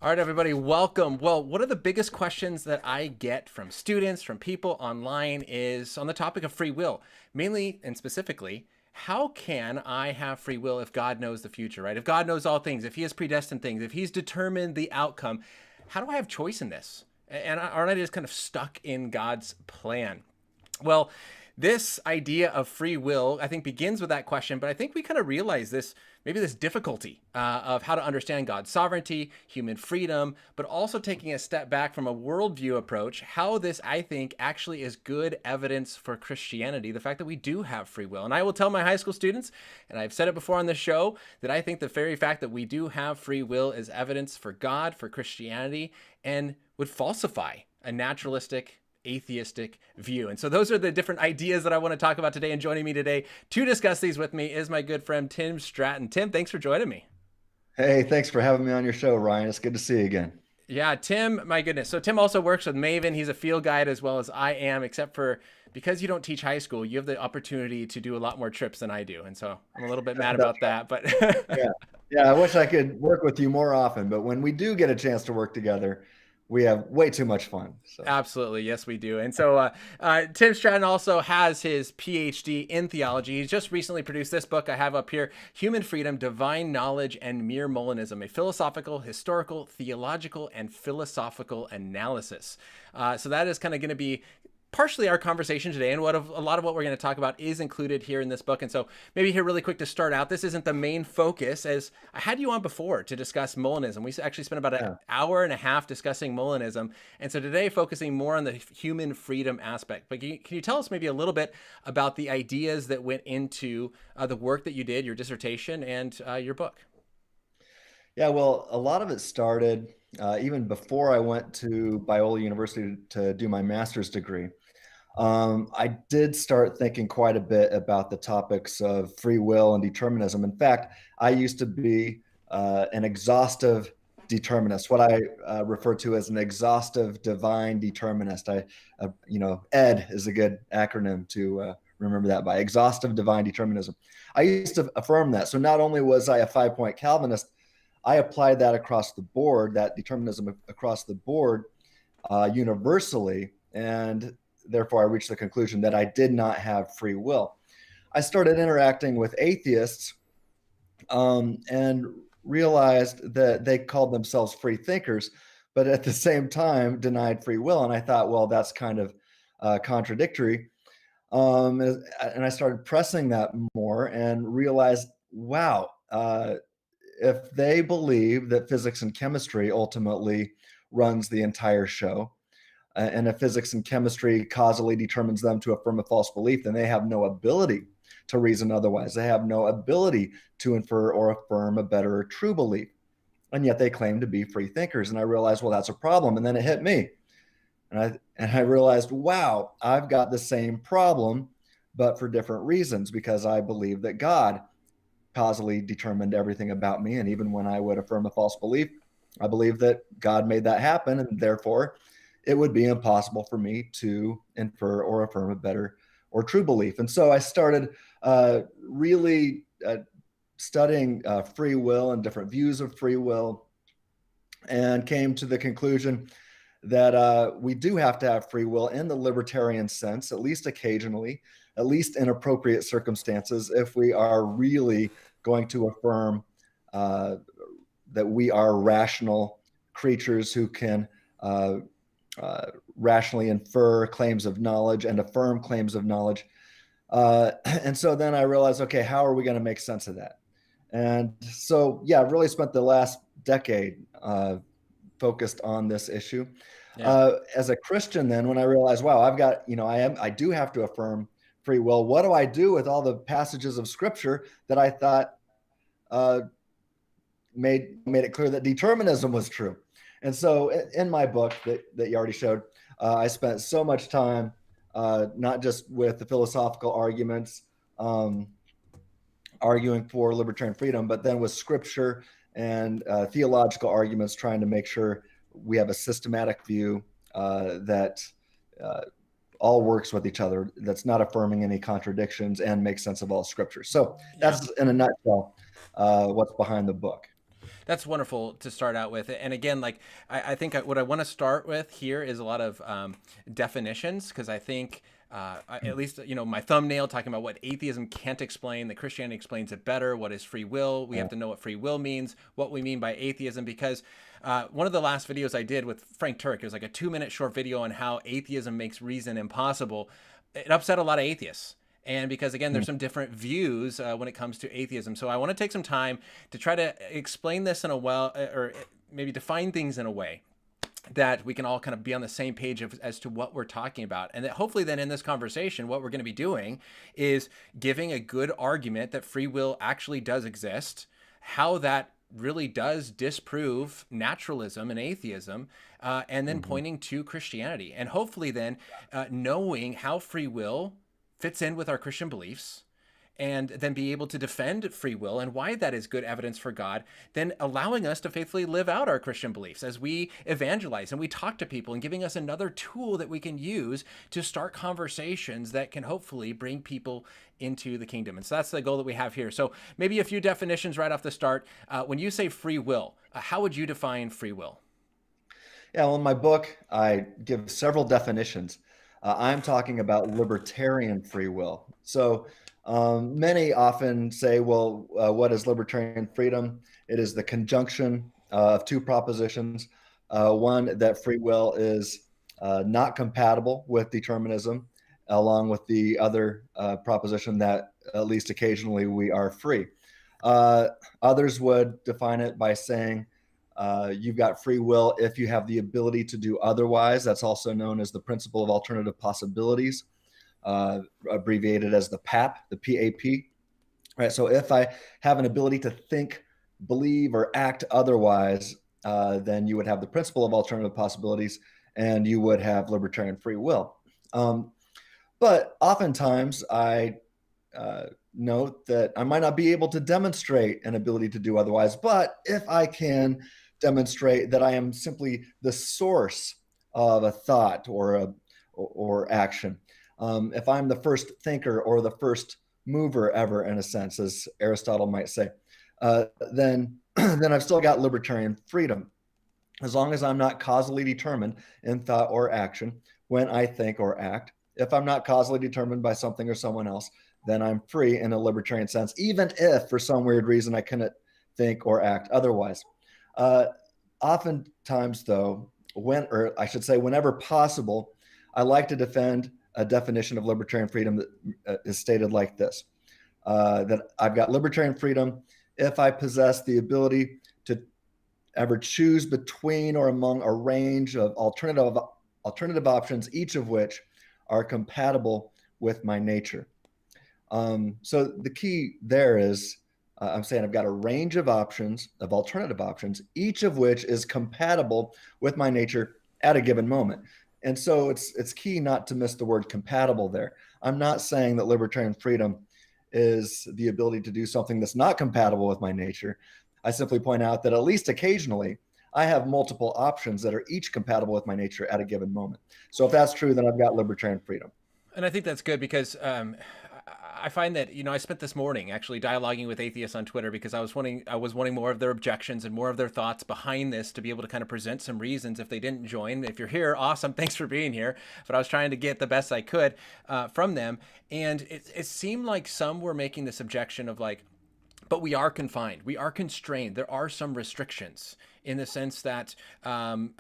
All right, everybody, welcome. Well, one of the biggest questions that I get from students, from people online, is on the topic of free will. Mainly and specifically, how can I have free will if God knows the future, right? If God knows all things, if he has predestined things, if he's determined the outcome, how do I have choice in this? And aren't I just kind of stuck in God's plan? Well, this idea of free will, I think, begins with that question, but I think we kind of realize this, maybe this difficulty of how to understand God's sovereignty, human freedom, but also taking a step back from a worldview approach, how this, I think, actually is good evidence for Christianity, the fact that we do have free will. And I will tell my high school students, and I've said it before on the show, that I think the very fact that we do have free will is evidence for God, for Christianity, and would falsify a naturalistic atheistic view. And so those are the different ideas that I want to talk about today. And joining me today to discuss these with me is my good friend, Tim Stratton. Tim, thanks for joining me. Hey, thanks for having me on your show, Ryan. It's good to see you again. Yeah, Tim, my goodness. So Tim also works with Maven. He's a field guide as well as I am, except for because you don't teach high school, you have the opportunity to do a lot more trips than I do. And so I'm a little bit mad That's about that, but right. Yeah. Yeah, I wish I could work with you more often, but when we do get a chance to work together, we have way too much fun. So, absolutely. Yes, we do. And so Tim Stratton also has his Ph.D. in theology. He's just recently produced this book I have up here, Human Freedom, Divine Knowledge, and Mere Molinism, a philosophical, historical, theological, and philosophical analysis. So that is kind of going to be partially our conversation today, and a lot of what we're going to talk about is included here in this book. And so maybe here really quick to start out, this isn't the main focus, as I had you on before to discuss Molinism. We actually spent about an hour and a half discussing Molinism, and so today focusing more on the human freedom aspect. But can you tell us maybe a little bit about the ideas that went into the work that you did, your dissertation, and your book? yeah, well, a lot of it started even before I went to Biola University to do my master's degree. I did start thinking quite a bit about the topics of free will and determinism. In fact, I used to be an exhaustive determinist, what I refer to as an exhaustive divine determinist. ED is a good acronym to remember that by, exhaustive divine determinism. I used to affirm that. So not only was I a 5-point Calvinist, I applied that across the board, that determinism across the board universally. And therefore, I reached the conclusion that I did not have free will. I started interacting with atheists and realized that they called themselves free thinkers, but at the same time denied free will. And I thought, well, that's kind of contradictory. And I started pressing that more and realized, wow, if they believe that physics and chemistry ultimately runs the entire show, and if physics and chemistry causally determines them to affirm a false belief, then they have no ability to reason otherwise. They have no ability to infer or affirm a better or true belief. And yet they claim to be free thinkers. And I realized, well, that's a problem. And then it hit me. And I realized, wow, I've got the same problem, but for different reasons, because I believe that God causally determined everything about me. And even when I would affirm a false belief, I believe that God made that happen. And therefore, it would be impossible for me to infer or affirm a better or true belief. And so I started really studying free will and different views of free will, and came to the conclusion that we do have to have free will in the libertarian sense, at least occasionally, at least in appropriate circumstances, if we are really going to affirm that we are rational creatures who can rationally infer claims of knowledge and affirm claims of knowledge. And so then I realized, okay, how are we going to make sense of that? And so, yeah, I've really spent the last decade focused on this issue. Yeah. As a Christian, then, when I realized, wow, I do have to affirm free will. What do I do with all the passages of Scripture that I thought made it clear that determinism was true? And so, in my book that you already showed, I spent so much time not just with the philosophical arguments, arguing for libertarian freedom, but then with Scripture and theological arguments, trying to make sure we have a systematic view that all works with each other, that's not affirming any contradictions, and makes sense of all Scripture. So that's, in a nutshell, what's behind the book. That's wonderful to start out with. And again, like I think what I want to start with here is a lot of definitions, because I think at least, my thumbnail talking about what atheism can't explain, that Christianity explains it better. What is free will? We have to know what free will means, what we mean by atheism, because one of the last videos I did with Frank Turk, it was like a 2-minute short video on how atheism makes reason impossible. It upset a lot of atheists. And because, again, there's some different views when it comes to atheism. So I want to take some time to try to explain this in a or maybe define things in a way that we can all kind of be on the same page as to what we're talking about. And that hopefully then in this conversation, what we're going to be doing is giving a good argument that free will actually does exist, how that really does disprove naturalism and atheism, and then pointing to Christianity. And hopefully then knowing how free will fits in with our Christian beliefs, and then be able to defend free will and why that is good evidence for God, then allowing us to faithfully live out our Christian beliefs as we evangelize and we talk to people, and giving us another tool that we can use to start conversations that can hopefully bring people into the kingdom. And so that's the goal that we have here. So maybe a few definitions right off the start. When you say free will, how would you define free will? Yeah, well, in my book, I give several definitions. I'm talking about libertarian free will. So many often say, well, what is libertarian freedom? It is the conjunction of two propositions. One, that free will is not compatible with determinism, along with the other proposition that at least occasionally we are free. Others would define it by saying you've got free will if you have the ability to do otherwise. That's also known as the principle of alternative possibilities, abbreviated as the PAP, the PAP. Right. So if I have an ability to think, believe, or act otherwise, then you would have the principle of alternative possibilities, and you would have libertarian free will. But oftentimes I note that I might not be able to demonstrate an ability to do otherwise, but if I can demonstrate that I am simply the source of a thought or action, if I'm the first thinker or the first mover ever, in a sense, as Aristotle might say, then I've still got libertarian freedom, as long as I'm not causally determined in thought or action when I think or act. If I'm not causally determined by something or someone else, then I'm free in a libertarian sense, even if for some weird reason I couldn't think or act otherwise. Oftentimes, though, or I should say, whenever possible, I like to defend a definition of libertarian freedom that is stated like this: that I've got libertarian freedom if I possess the ability to ever choose between or among a range of alternative options, each of which are compatible with my nature. So the key there is, I'm saying I've got a range of options, of alternative options, each of which is compatible with my nature at a given moment. And so it's key not to miss the word compatible there. I'm not saying that libertarian freedom is the ability to do something that's not compatible with my nature. I simply point out that at least occasionally I have multiple options that are each compatible with my nature at a given moment. So if that's true, then I've got libertarian freedom. And I think that's good, because I find that, I spent this morning actually dialoguing with atheists on Twitter, because I was wanting more of their objections and more of their thoughts behind this, to be able to kind of present some reasons if they didn't join. If you're here, awesome, thanks for being here. But I was trying to get the best I could from them, and it seemed like some were making this objection of like, but we are confined, we are constrained, there are some restrictions, in the sense that and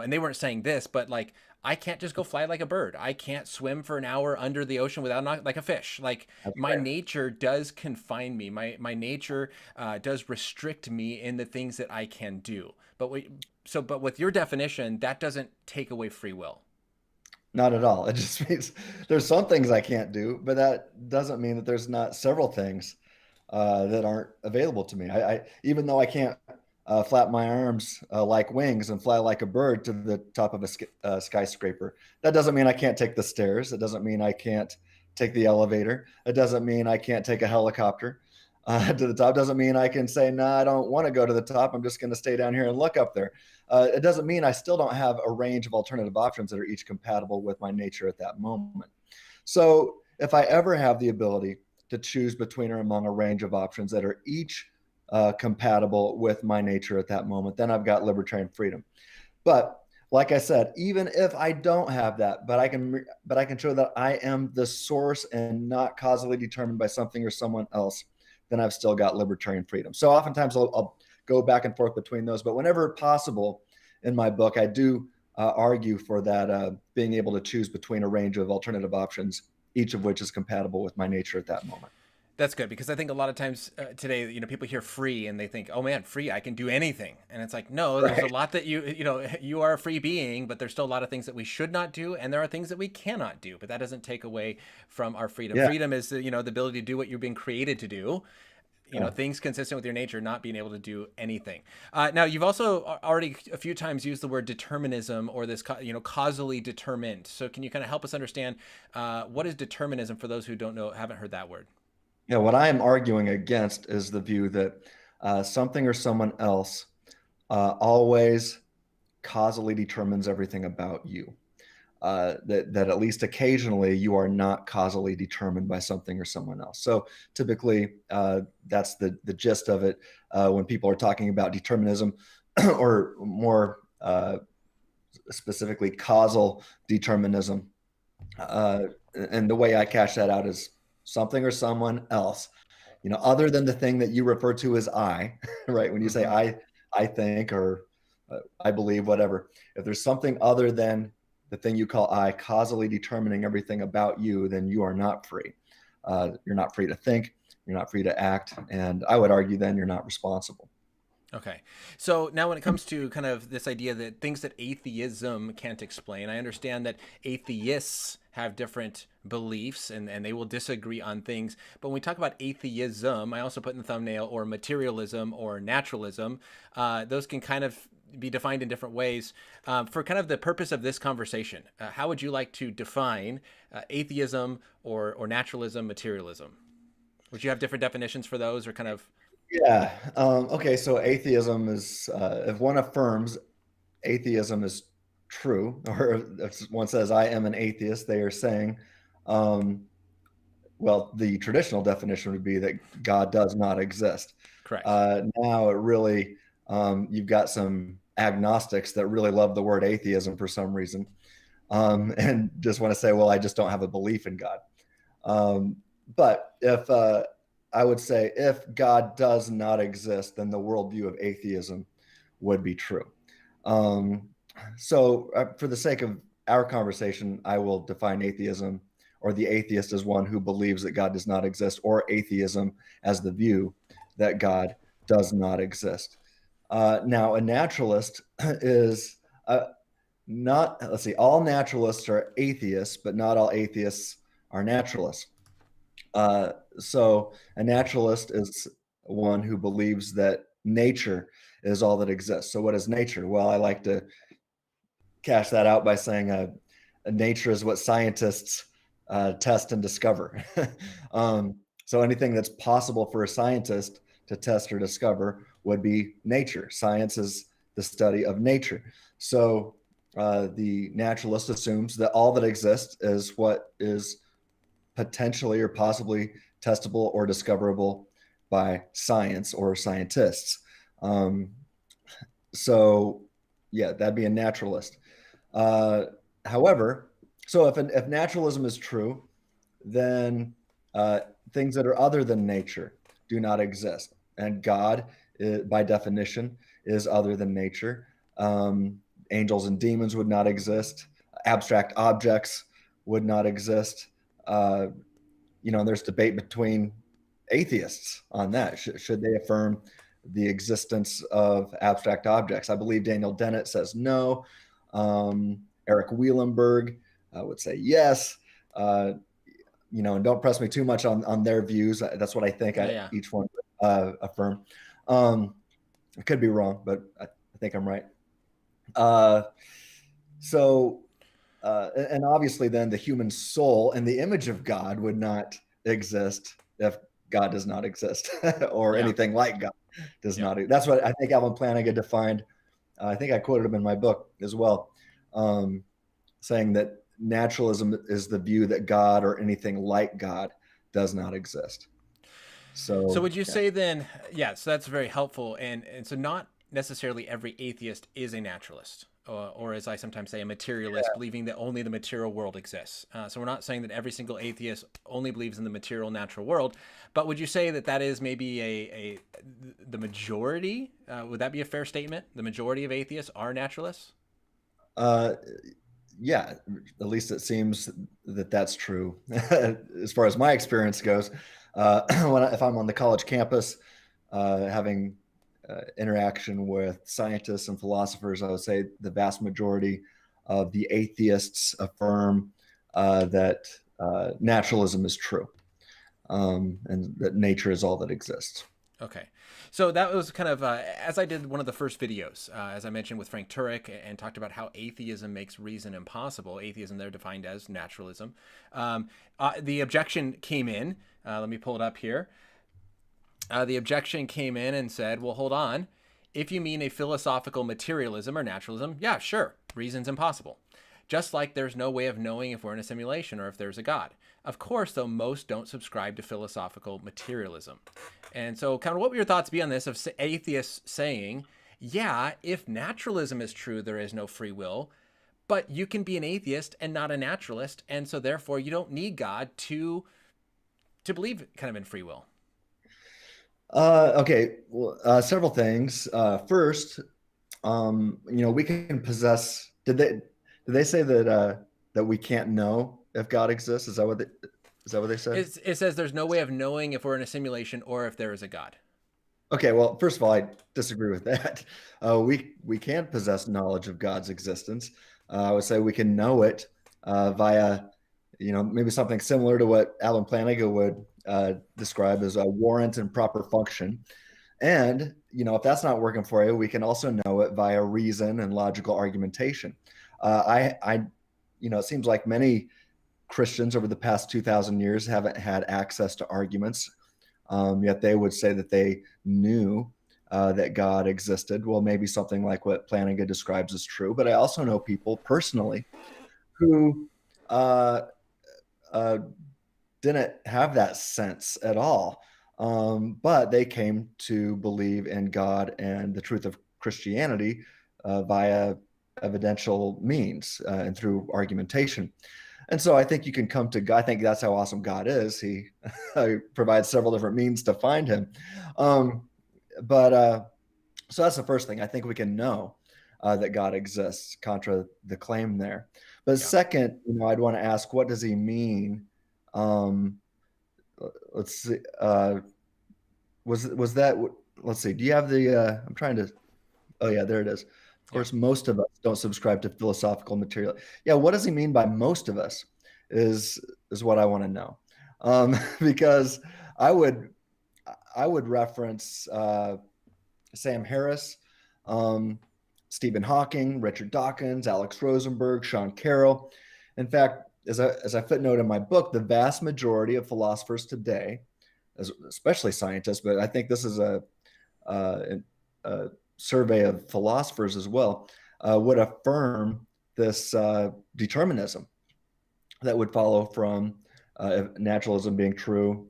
they weren't saying this, but like, I can't just go fly like a bird. I can't swim for an hour under the ocean without like a fish. Like, That's my fair. nature does confine me. My nature does restrict me in the things that I can do. But with your definition, that doesn't take away free will. Not at all. It just means there's some things I can't do, but that doesn't mean that there's not several things that aren't available to me. I even though I can't flap my arms like wings and fly like a bird to the top of a skyscraper, that doesn't mean I can't take the stairs. It doesn't mean I can't take the elevator. It doesn't mean I can't take a helicopter to the top. It doesn't mean I can say, no, I don't want to go to the top. I'm just going to stay down here and look up there. It doesn't mean I still don't have a range of alternative options that are each compatible with my nature at that moment. So if I ever have the ability to choose between or among a range of options that are each compatible with my nature at that moment, then I've got libertarian freedom. But like I said, even if I don't have that, but I can show that I am the source and not causally determined by something or someone else, then I've still got libertarian freedom. So oftentimes I'll go back and forth between those, but whenever possible in my book, I do argue for that being able to choose between a range of alternative options, each of which is compatible with my nature at that moment. That's good, because I think a lot of times today, people hear free and they think, "Oh man, free! I can do anything." And it's like, no, there's a Right. lot that you are a free being, but there's still a lot of things that we should not do, and there are things that we cannot do. But that doesn't take away from our freedom. Yeah. Freedom is the ability to do what you're being created to do. Yeah. Things consistent with your nature, not being able to do anything. Now, you've also already a few times used the word determinism, or this, causally determined. So, can you kind of help us understand what is determinism for those who don't know, haven't heard that word? Yeah. What I am arguing against is the view that something or someone else always causally determines everything about you. That at least occasionally you are not causally determined by something or someone else. So typically, that's the gist of it when people are talking about determinism, or more specifically causal determinism. And the way I cash that out is something or someone else, other than the thing that you refer to as I, right? When you say Mm-hmm. I think, or I believe, whatever. If there's something other than the thing you call I causally determining everything about you, then you are not free. You're not free to think. You're not free to act. And I would argue then you're not responsible. Okay. So now when it comes to kind of this idea that things that atheism can't explain, I understand that atheists have different beliefs, and they will disagree on things. But when we talk about atheism, I also put in the thumbnail, or materialism or naturalism, those can kind of be defined in different ways. For kind of the purpose of this conversation, how would you like to define atheism or naturalism, materialism? Would you have different definitions for those, or kind of? Yeah. Okay. So atheism is, if one affirms atheism is true, or if one says, I am an atheist, they are saying, um, well, the traditional definition would be that God does not exist. Correct. Now, it really, you've got some agnostics that really love the word atheism for some reason, and just want to say, well, I just don't have a belief in God. But if I would say, if God does not exist, then the worldview of atheism would be true. Um, so, for the sake of our conversation, I will define atheism, or the atheist, as one who believes that God does not exist, or atheism as the view that God does not exist. Now, a naturalist is not, let's see, all naturalists are atheists, but not all atheists are naturalists. So a naturalist is one who believes that nature is all that exists. So what is nature? Well, I like to cash that out by saying nature is what scientists test and discover. So anything that's possible for a scientist to test or discover would be nature. Science is the study of nature. So the naturalist assumes that all that exists is what is potentially or possibly testable or discoverable by science or scientists. Um, so, yeah, that'd be a naturalist. Uh, However, so if naturalism is true, then uh, things that are other than nature do not exist, and God, by definition, is other than nature. Angels and demons would not exist. Abstract objects would not exist. Uh, there's debate between atheists on that. Should they affirm the existence of abstract objects? I believe Daniel Dennett says no. Eric Wielenberg would say yes. And don't press me too much on their views. That's what I think. Yeah, yeah. Each one affirm. I could be wrong, but I think I'm right. Uh, so and obviously then the human soul and the image of God would not exist if God does not exist, or Yeah. anything like God does Yep. not. That's what I think Alvin Plantinga defined. I think I quoted him in my book as well, saying that naturalism is the view that God or anything like God does not exist. So So would you yeah, say then, yeah, so that's very helpful. And so not necessarily every atheist is a naturalist, or as I sometimes say, a materialist, believing that only the material world exists. So we're not saying that every single atheist only believes in the material natural world, but would you say that that is maybe the majority? Would that be a fair statement? The majority of atheists are naturalists? uh, yeah, at least it seems that that's true. As far as my experience goes, if I'm on the college campus, having interaction with scientists and philosophers, I would say the vast majority of the atheists affirm that naturalism is true, and that nature is all that exists. Okay. So that was kind of, as I did one of the first videos, as I mentioned with Frank Turek, and talked about how atheism makes reason impossible. Atheism there defined as naturalism. The objection came in. Let me pull it up here. The objection came in and said, well, hold on. If you mean a philosophical materialism or naturalism, yeah, sure, reason's impossible. Just like there's no way of knowing if we're in a simulation or if there's a God. Of course, though, most don't subscribe to philosophical materialism. And so, kind of what would your thoughts be on this of atheists saying, yeah, if naturalism is true, there is no free will, but you can be an atheist and not a naturalist, and so therefore you don't need God to believe kind of in free will. Okay, well, several things. First, we can possess. Did they say that we can't know if God exists? Is that what they said? It says there's no way of knowing if we're in a simulation or if there is a God. Okay, well, first of all, I disagree with that. We can possess knowledge of God's existence. I would say we can know it via, maybe something similar to what Alan Plantinga would describe as a warrant and proper function. And, if that's not working for you, we can also know it via reason and logical argumentation. It seems like many Christians over the past 2,000 years haven't had access to arguments, yet they would say that they knew that God existed. Well, maybe something like what Plantinga describes is true, but I also know people personally who uh, uh, didn't have that sense at all. But they came to believe in God and the truth of Christianity via evidential means and through argumentation. And so I think you can come to God. I think that's how awesome God is. He provides several different means to find him. But so that's the first thing. I think we can know that God exists, contra the claim there. But Yeah. second, I'd want to ask, what does he mean? Um, let's see. Was that? Let's see. Do you have the? I'm trying to. Oh yeah, there it is. Of Yeah. course, most of us don't subscribe to philosophical material. Yeah, what does he mean by most of us? Is is what I want to know, because I would I would reference Sam Harris, um, Stephen Hawking, Richard Dawkins, Alex Rosenberg, Sean Carroll. In fact, as I footnote in my book, the vast majority of philosophers today, especially scientists, but I think this is a survey of philosophers as well, would affirm this determinism that would follow from naturalism being true,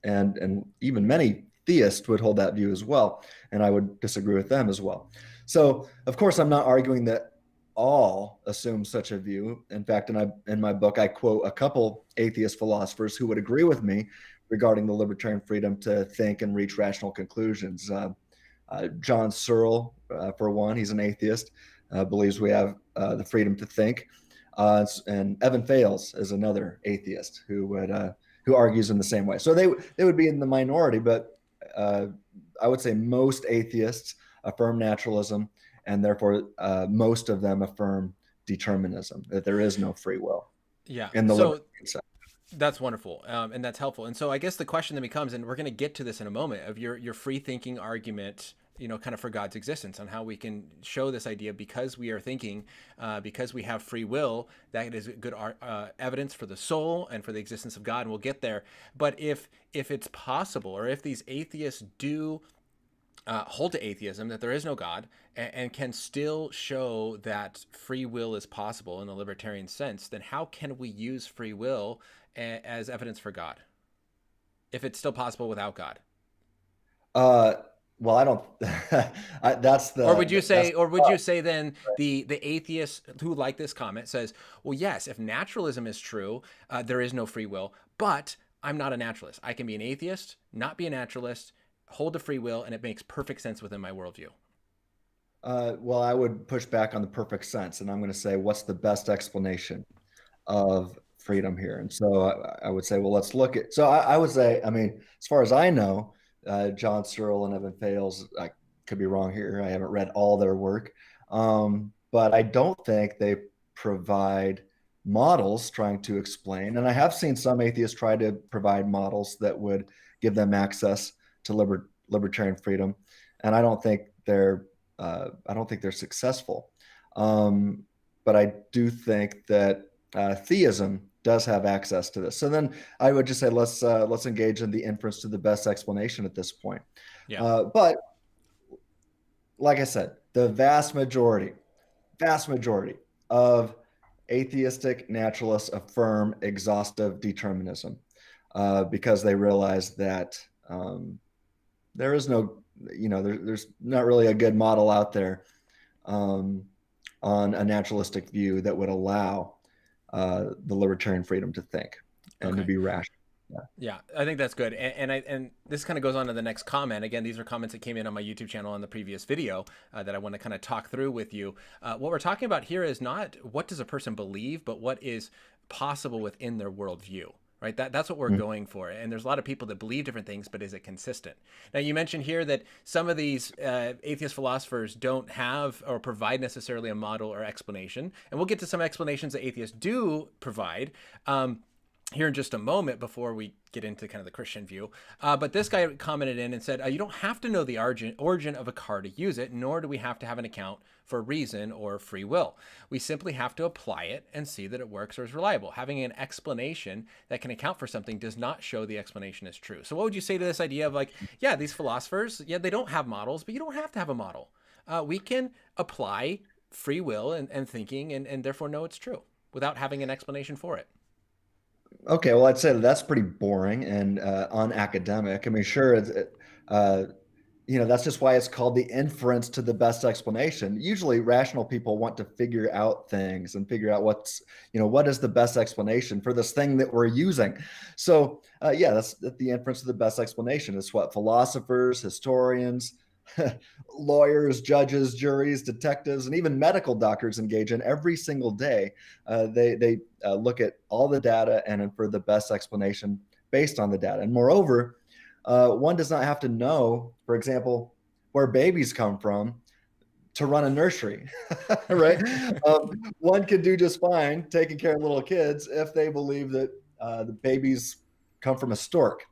and even many theists would hold that view as well, and I would disagree with them as well. So, of course, I'm not arguing that all assume such a view. In fact, in my book, I quote a couple atheist philosophers who would agree with me regarding the libertarian freedom to think and reach rational conclusions. John Searle, for one, he's an atheist, believes we have the freedom to think. And Evan Fales is another atheist who argues in the same way. So they would be in the minority, but I would say most atheists affirm naturalism, and therefore most of them affirm determinism, that there is no free will Yeah. in the So libertarian side. that's wonderful, and that's helpful. And so I guess the question then becomes, and we're going to get to this in a moment, of your free thinking argument, kind of for God's existence, on how we can show this idea because we are thinking, because we have free will, that is good evidence for the soul and for the existence of God, and we'll get there. But if it's possible, or if these atheists do hold to atheism, that there is no God, and can still show that free will is possible in the libertarian sense, then how can we use free will as evidence for God? if it's still possible without God? Uh, well, I don't. That's Or would you that's say, or would you say then the atheist who like this comment says, well, yes, if naturalism is true, there is no free will, but I'm not a naturalist. I can be an atheist, not be a naturalist, hold the free will, and it makes perfect sense within my worldview. well, I would push back on the perfect sense, and I'm going to say, what's the best explanation of freedom here? And so I would say, well, let's look at. So I would say, I mean, as far as I know, John Searle and Evan Fales, I could be wrong here. I haven't read all their work, but I don't think they provide models trying to explain. And I have seen some atheists try to provide models that would give them access to libertarian freedom, and I don't think they're successful. But I do think that theism does have access to this. So then I would just say let's engage in the inference to the best explanation at this point. Yeah. But like I said, the vast majority of atheistic naturalists affirm exhaustive determinism because they realize that there is no, there's not really a good model out there on a naturalistic view that would allow the libertarian freedom to think and to be rational. Yeah, I think that's good. And this kind of goes on to the next comment. Again, these are comments that came in on my YouTube channel on the previous video that I want to kind of talk through with you. What we're talking about here is not what does a person believe, but what is possible within their worldview. Right. That's what we're going for. And there's a lot of people that believe different things, but is it consistent? Now, you mentioned here that some of these atheist philosophers don't have or provide necessarily a model or explanation. And we'll get to some explanations that atheists do provide here in just a moment before we get into kind of the Christian view. But this guy commented in and said, you don't have to know the origin of a car to use it, nor do we have to have an account for reason or free will. We simply have to apply it and see that it works or is reliable. Having an explanation that can account for something does not show the explanation is true. So what would you say to this idea of like, yeah, these philosophers, yeah, they don't have models, but you don't have to have a model. We can apply free will and thinking and therefore know it's true without having an explanation for it. Okay, well, I'd say that's pretty boring and unacademic. I mean, sure, that's just why it's called the inference to the best explanation. Usually, rational people want to figure out things and figure out what is the best explanation for this thing that we're using. So, yeah, that's the inference to the best explanation. It's what philosophers, historians, lawyers, judges, juries, detectives, and even medical doctors engage in every single day. They look at all the data and infer the best explanation based on the data. And moreover, one does not have to know, for example, where babies come from to run a nursery, right? One can do just fine taking care of little kids if they believe that the babies come from a stork.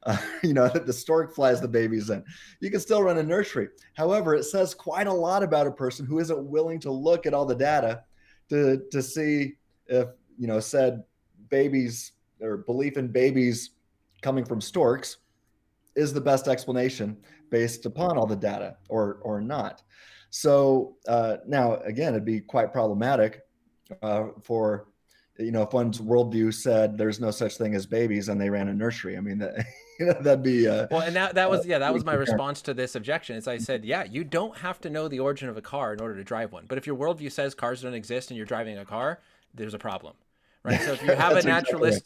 That the stork flies the babies in. You can still run a nursery. However, it says quite a lot about a person who isn't willing to look at all the data to see if, said babies or belief in babies coming from storks is the best explanation based upon all the data or not. So now, again, it'd be quite problematic for, if one's worldview said there's no such thing as babies and they ran a nursery. I mean, that'd be well, and that was my response to this objection. Is I said, yeah, you don't have to know the origin of a car in order to drive one. But if your worldview says cars don't exist and you're driving a car, there's a problem. Right. So if you have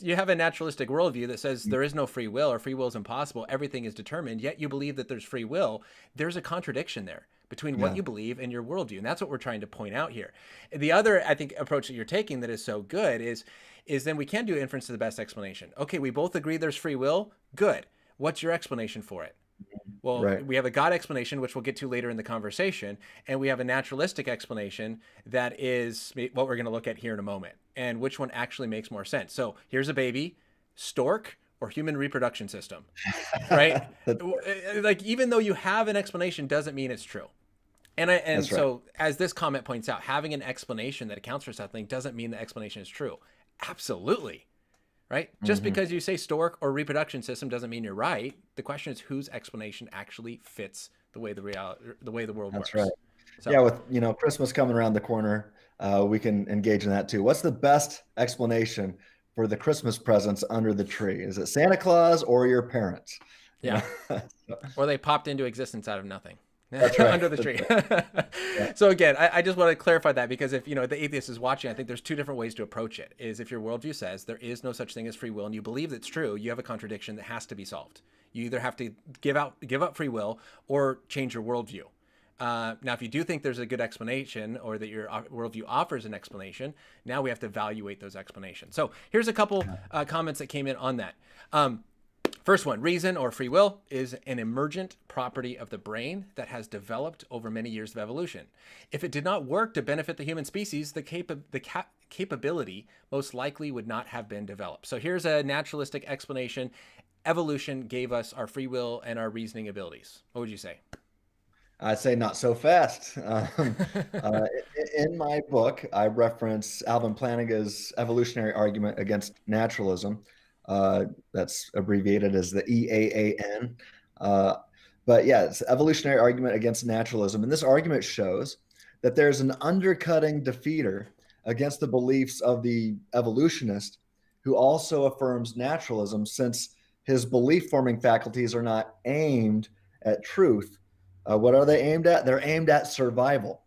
you have a naturalistic worldview that says there is no free will or free will is impossible, everything is determined, yet you believe that there's free will, there's a contradiction there between what you believe and your worldview. And that's what we're trying to point out here. The other, I think, approach that you're taking that is so good is then we can do inference to the best explanation. Okay, we both agree there's free will. Good. What's your explanation for it? Well, we have a God explanation, which we'll get to later in the conversation, and we have a naturalistic explanation that is what we're going to look at here in a moment, and which one actually makes more sense. So here's a baby, stork, or human reproduction system, right? Like, even though you have an explanation doesn't mean it's true. And so as this comment points out, having an explanation that accounts for something doesn't mean the explanation is true. Absolutely. Right? Just because you say stork or reproduction system doesn't mean you're right. The question is whose explanation actually fits the way the world works. That's right. So, yeah, with Christmas coming around the corner, we can engage in that too. What's the best explanation for the Christmas presents under the tree? Is it Santa Claus or your parents? Yeah. Or they popped into existence out of nothing. That's right. Under the tree. Yeah. So again, I just want to clarify that, because if the atheist is watching, I think there's two different ways to approach it. Is if your worldview says there is no such thing as free will and you believe it's true, you have a contradiction that has to be solved. You either have to give up free will or change your worldview. Now, if you do think there's a good explanation, or that your worldview offers an explanation, now we have to evaluate those explanations. So here's a couple comments that came in on that. First one, reason or free will is an emergent property of the brain that has developed over many years of evolution. If it did not work to benefit the human species, the capability most likely would not have been developed. So here's a naturalistic explanation. Evolution gave us our free will and our reasoning abilities. What would you say? I'd say not so fast. In my book, I reference Alvin Plantinga's evolutionary argument against naturalism. That's abbreviated as the EAAN. But yeah, it's evolutionary argument against naturalism. And this argument shows that there's an undercutting defeater against the beliefs of the evolutionist who also affirms naturalism, since his belief forming faculties are not aimed at truth. What are they aimed at? They're aimed at survival.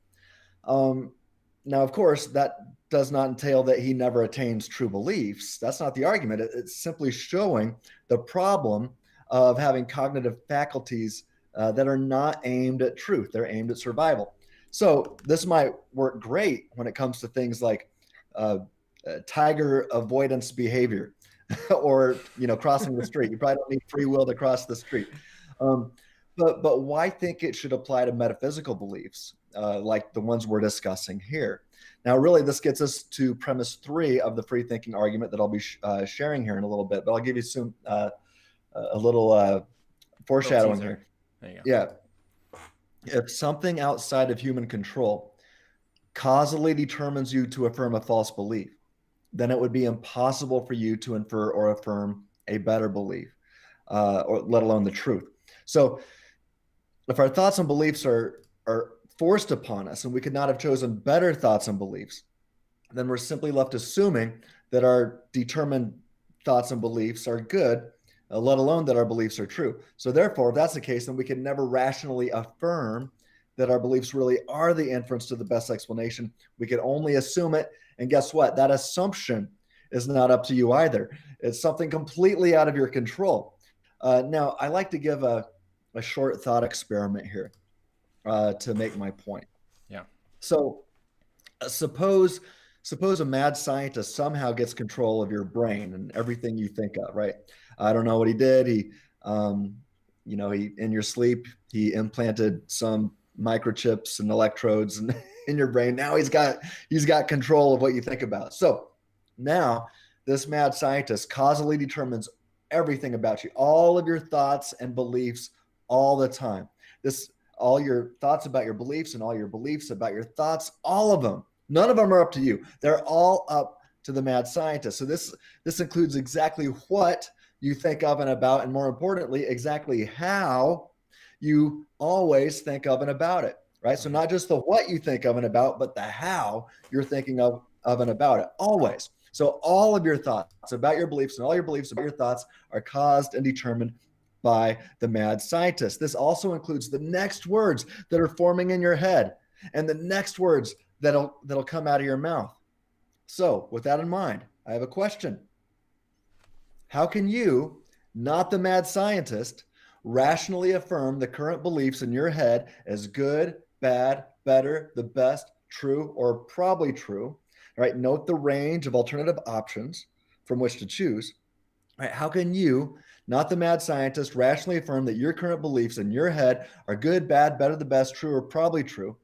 Now, of course, that does not entail that he never attains true beliefs. That's not the argument. It's simply showing the problem of having cognitive faculties that are not aimed at truth. They're aimed at survival. So this might work great when it comes to things like tiger avoidance behavior or, crossing the street. You probably don't need free will to cross the street. But why think it should apply to metaphysical beliefs like the ones we're discussing here? Now, really, this gets us to premise 3 of the free thinking argument that I'll be sharing here in a little bit, but I'll give you some a little foreshadowing here. There you go. Yeah. If something outside of human control causally determines you to affirm a false belief, then it would be impossible for you to infer or affirm a better belief, or let alone the truth. So if our thoughts and beliefs are forced upon us and we could not have chosen better thoughts and beliefs, then we're simply left assuming that our determined thoughts and beliefs are good, let alone that our beliefs are true. So therefore, if that's the case, then we can never rationally affirm that our beliefs really are the inference to the best explanation. We can only assume it. And guess what? That assumption is not up to you either. It's something completely out of your control. Now, I like to give a short thought experiment here to make my point. Yeah. So suppose a mad scientist somehow gets control of your brain and everything you think of, right? I don't know what he did. He in your sleep, he implanted some microchips and electrodes in your brain. Now he's got control of what you think about. So now this mad scientist causally determines everything about you, all of your thoughts and beliefs all the time. All your thoughts about your beliefs and all your beliefs about your thoughts, all of them. None of them are up to you. They're all up to the mad scientist. So this includes exactly what you think of and about, and more importantly, exactly how you always think of and about it, right? So not just the what you think of and about, but the how you're thinking of and about it, always. So all of your thoughts about your beliefs and all your beliefs about your thoughts are caused and determined by the mad scientist. This also includes the next words that are forming in your head and the next words that'll come out of your mouth. So with that in mind, I have a question. How can you, not the mad scientist, rationally affirm the current beliefs in your head as good, bad, better, the best, true, or probably true? Right? Note the range of alternative options from which to choose. Right? How can you, not the mad scientist, rationally affirm that your current beliefs in your head are good, bad, better, the best, true, or probably true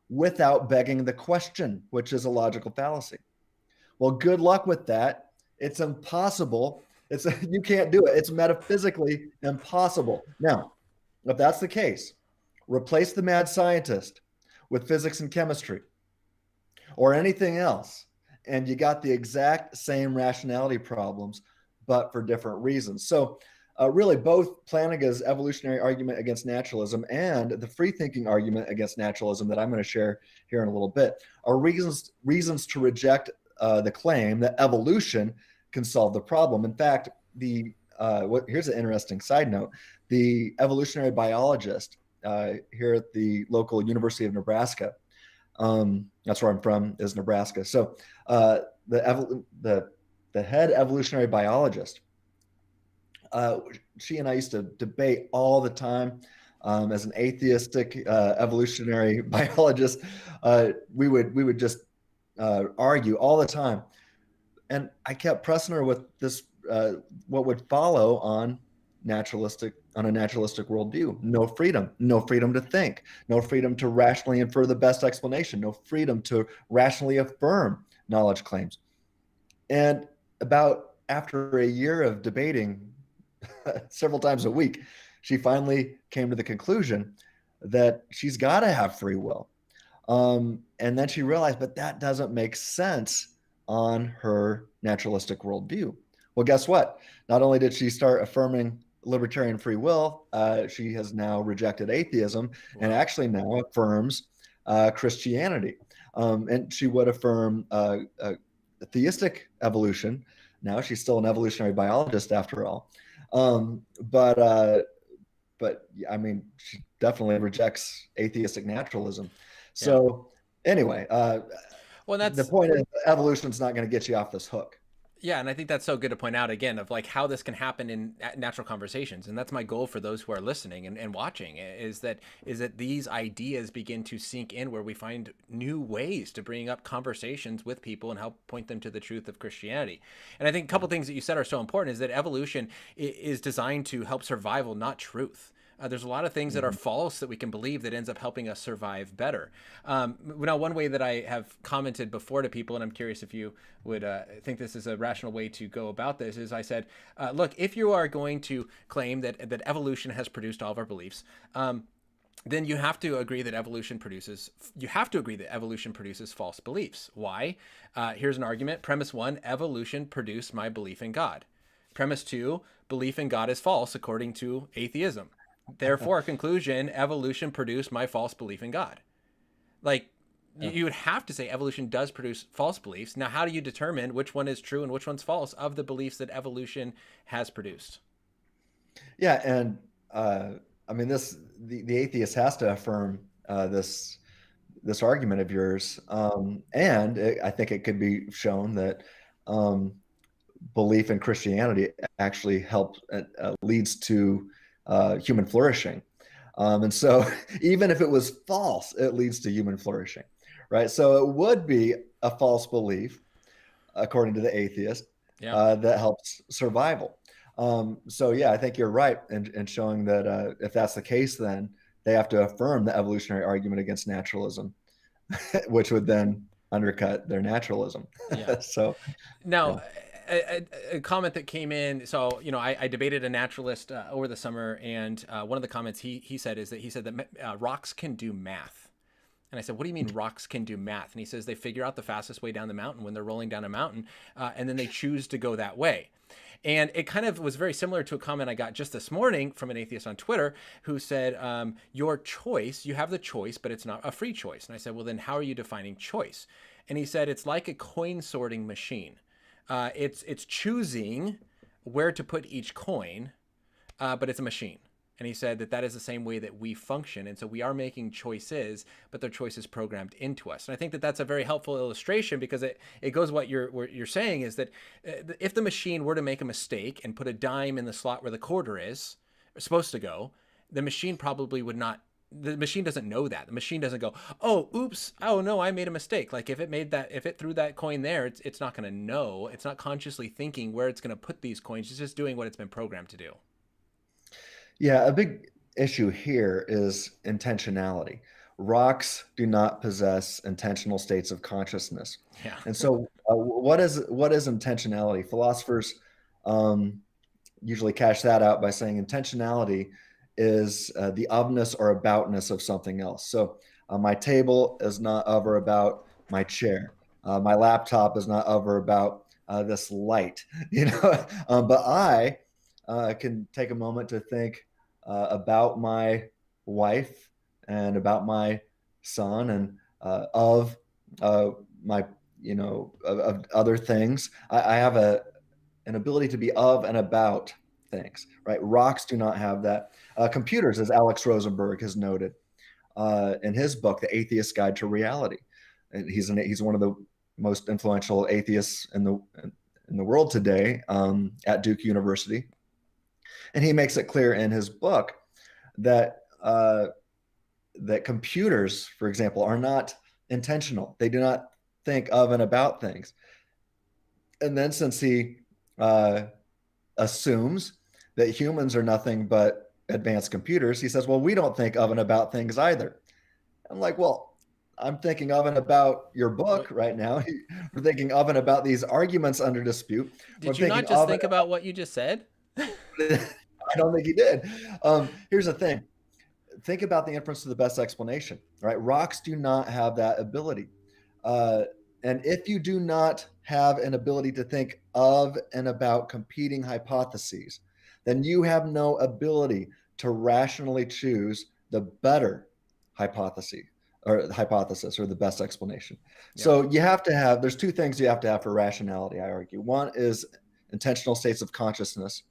without begging the question, which is a logical fallacy? Well, good luck with that. It's impossible. You can't do it. It's metaphysically impossible. Now, if that's the case, replace the mad scientist with physics and chemistry or anything else, and you got the exact same rationality problems, but for different reasons. So really, both Plantinga's evolutionary argument against naturalism and the free-thinking argument against naturalism that I'm going to share here in a little bit are reasons to reject the claim that evolution can solve the problem. In fact, here's an interesting side note. The evolutionary biologist here at the local University of Nebraska, that's where I'm from, is Nebraska. So the head evolutionary biologist, she and I used to debate all the time. As an atheistic evolutionary biologist, we would just argue all the time, and I kept pressing her with this, what would follow on a naturalistic worldview: no freedom to think, no freedom to rationally infer the best explanation, no freedom to rationally affirm knowledge claims. And about after a year of debating several times a week, she finally came to the conclusion that she's got to have free will. And then she realized, but that doesn't make sense on her naturalistic worldview. Well, guess what? Not only did she start affirming libertarian free will, she has now rejected atheism and actually now affirms Christianity. And she would affirm theistic evolution. Now she's still an evolutionary biologist after all. But I mean, she definitely rejects atheistic naturalism. So anyway, well, the point is evolution's not going to get you off this hook. Yeah, and I think that's so good to point out again of like how this can happen in natural conversations, and that's my goal for those who are listening and watching is that these ideas begin to sink in where we find new ways to bring up conversations with people and help point them to the truth of Christianity. And I think a couple things that you said are so important is that evolution is designed to help survival, not truth. There's a lot of things that are false that we can believe that ends up helping us survive better. Now, one way that I have commented before to people, and I'm curious if you would think this is a rational way to go about this, is I said, look, if you are going to claim that evolution has produced all of our beliefs, then you have to agree that evolution produces false beliefs. Why? Here's an argument. Premise 1, evolution produced my belief in God. Premise 2, belief in God is false according to atheism. Therefore, conclusion, evolution produced my false belief in God. Like, you would have to say evolution does produce false beliefs. Now, how do you determine which one is true and which one's false of the beliefs that evolution has produced? Yeah, and I mean, the atheist has to affirm this argument of yours, and I think it could be shown that belief in Christianity actually leads to human flourishing. And so even if it was false, it leads to human flourishing, right? So it would be a false belief, according to the atheist, that helps survival. So yeah, I think you're right in showing that if that's the case, then they have to affirm the evolutionary argument against naturalism, which would then undercut their naturalism. So now, a comment that came in. So, I debated a naturalist over the summer, and one of the comments he said that rocks can do math. And I said, what do you mean rocks can do math? And he says they figure out the fastest way down the mountain when they're rolling down a mountain, and then they choose to go that way. And it kind of was very similar to a comment I got just this morning from an atheist on Twitter who said, your choice, you have the choice, but it's not a free choice. And I said, well, then how are you defining choice? And he said, it's like a coin sorting machine. It's choosing where to put each coin, but it's a machine. And he said that is the same way that we function. And so we are making choices, but they're choices programmed into us. And I think that that's a very helpful illustration because it goes what you're saying is that if the machine were to make a mistake and put a dime in the slot where the quarter is supposed to go, the machine probably would not. The machine doesn't know that. The machine doesn't go, oh, oops, oh no, I made a mistake. Like if it threw that coin there, it's not going to know. It's not consciously thinking where it's going to put these coins. It's just doing what it's been programmed to do. Yeah, a big issue here is intentionality. Rocks do not possess intentional states of consciousness. Yeah. And so what is intentionality? Philosophers usually cash that out by saying intentionality is the ofness or aboutness of something else. So my table is not of or about my chair. My laptop is not of or about this light, but I can take a moment to think about my wife and about my son and of my, of other things. I have an ability to be of and about things, right? Rocks do not have that. Computers, as Alex Rosenberg has noted in his book, The Atheist Guide to Reality. And he's one of the most influential atheists in the world today at Duke University. And he makes it clear in his book that that computers, for example, are not intentional. They do not think of and about things. And then since he assumes that humans are nothing but advanced computers, he says, well, we don't think of and about things either. I'm like, well, I'm thinking of and about your book right now. We're thinking of and about these arguments under dispute. We're Did you not thinking just of think about what you just said? I don't think he did. Here's the thing. Think about the inference to the best explanation, right? Rocks do not have that ability. And if you do not have an ability to think of and about competing hypotheses, then you have no ability to rationally choose the better hypothesis or the best explanation. Yeah. So you have to have, there's two things you have to have for rationality, I argue. One is intentional states of consciousness.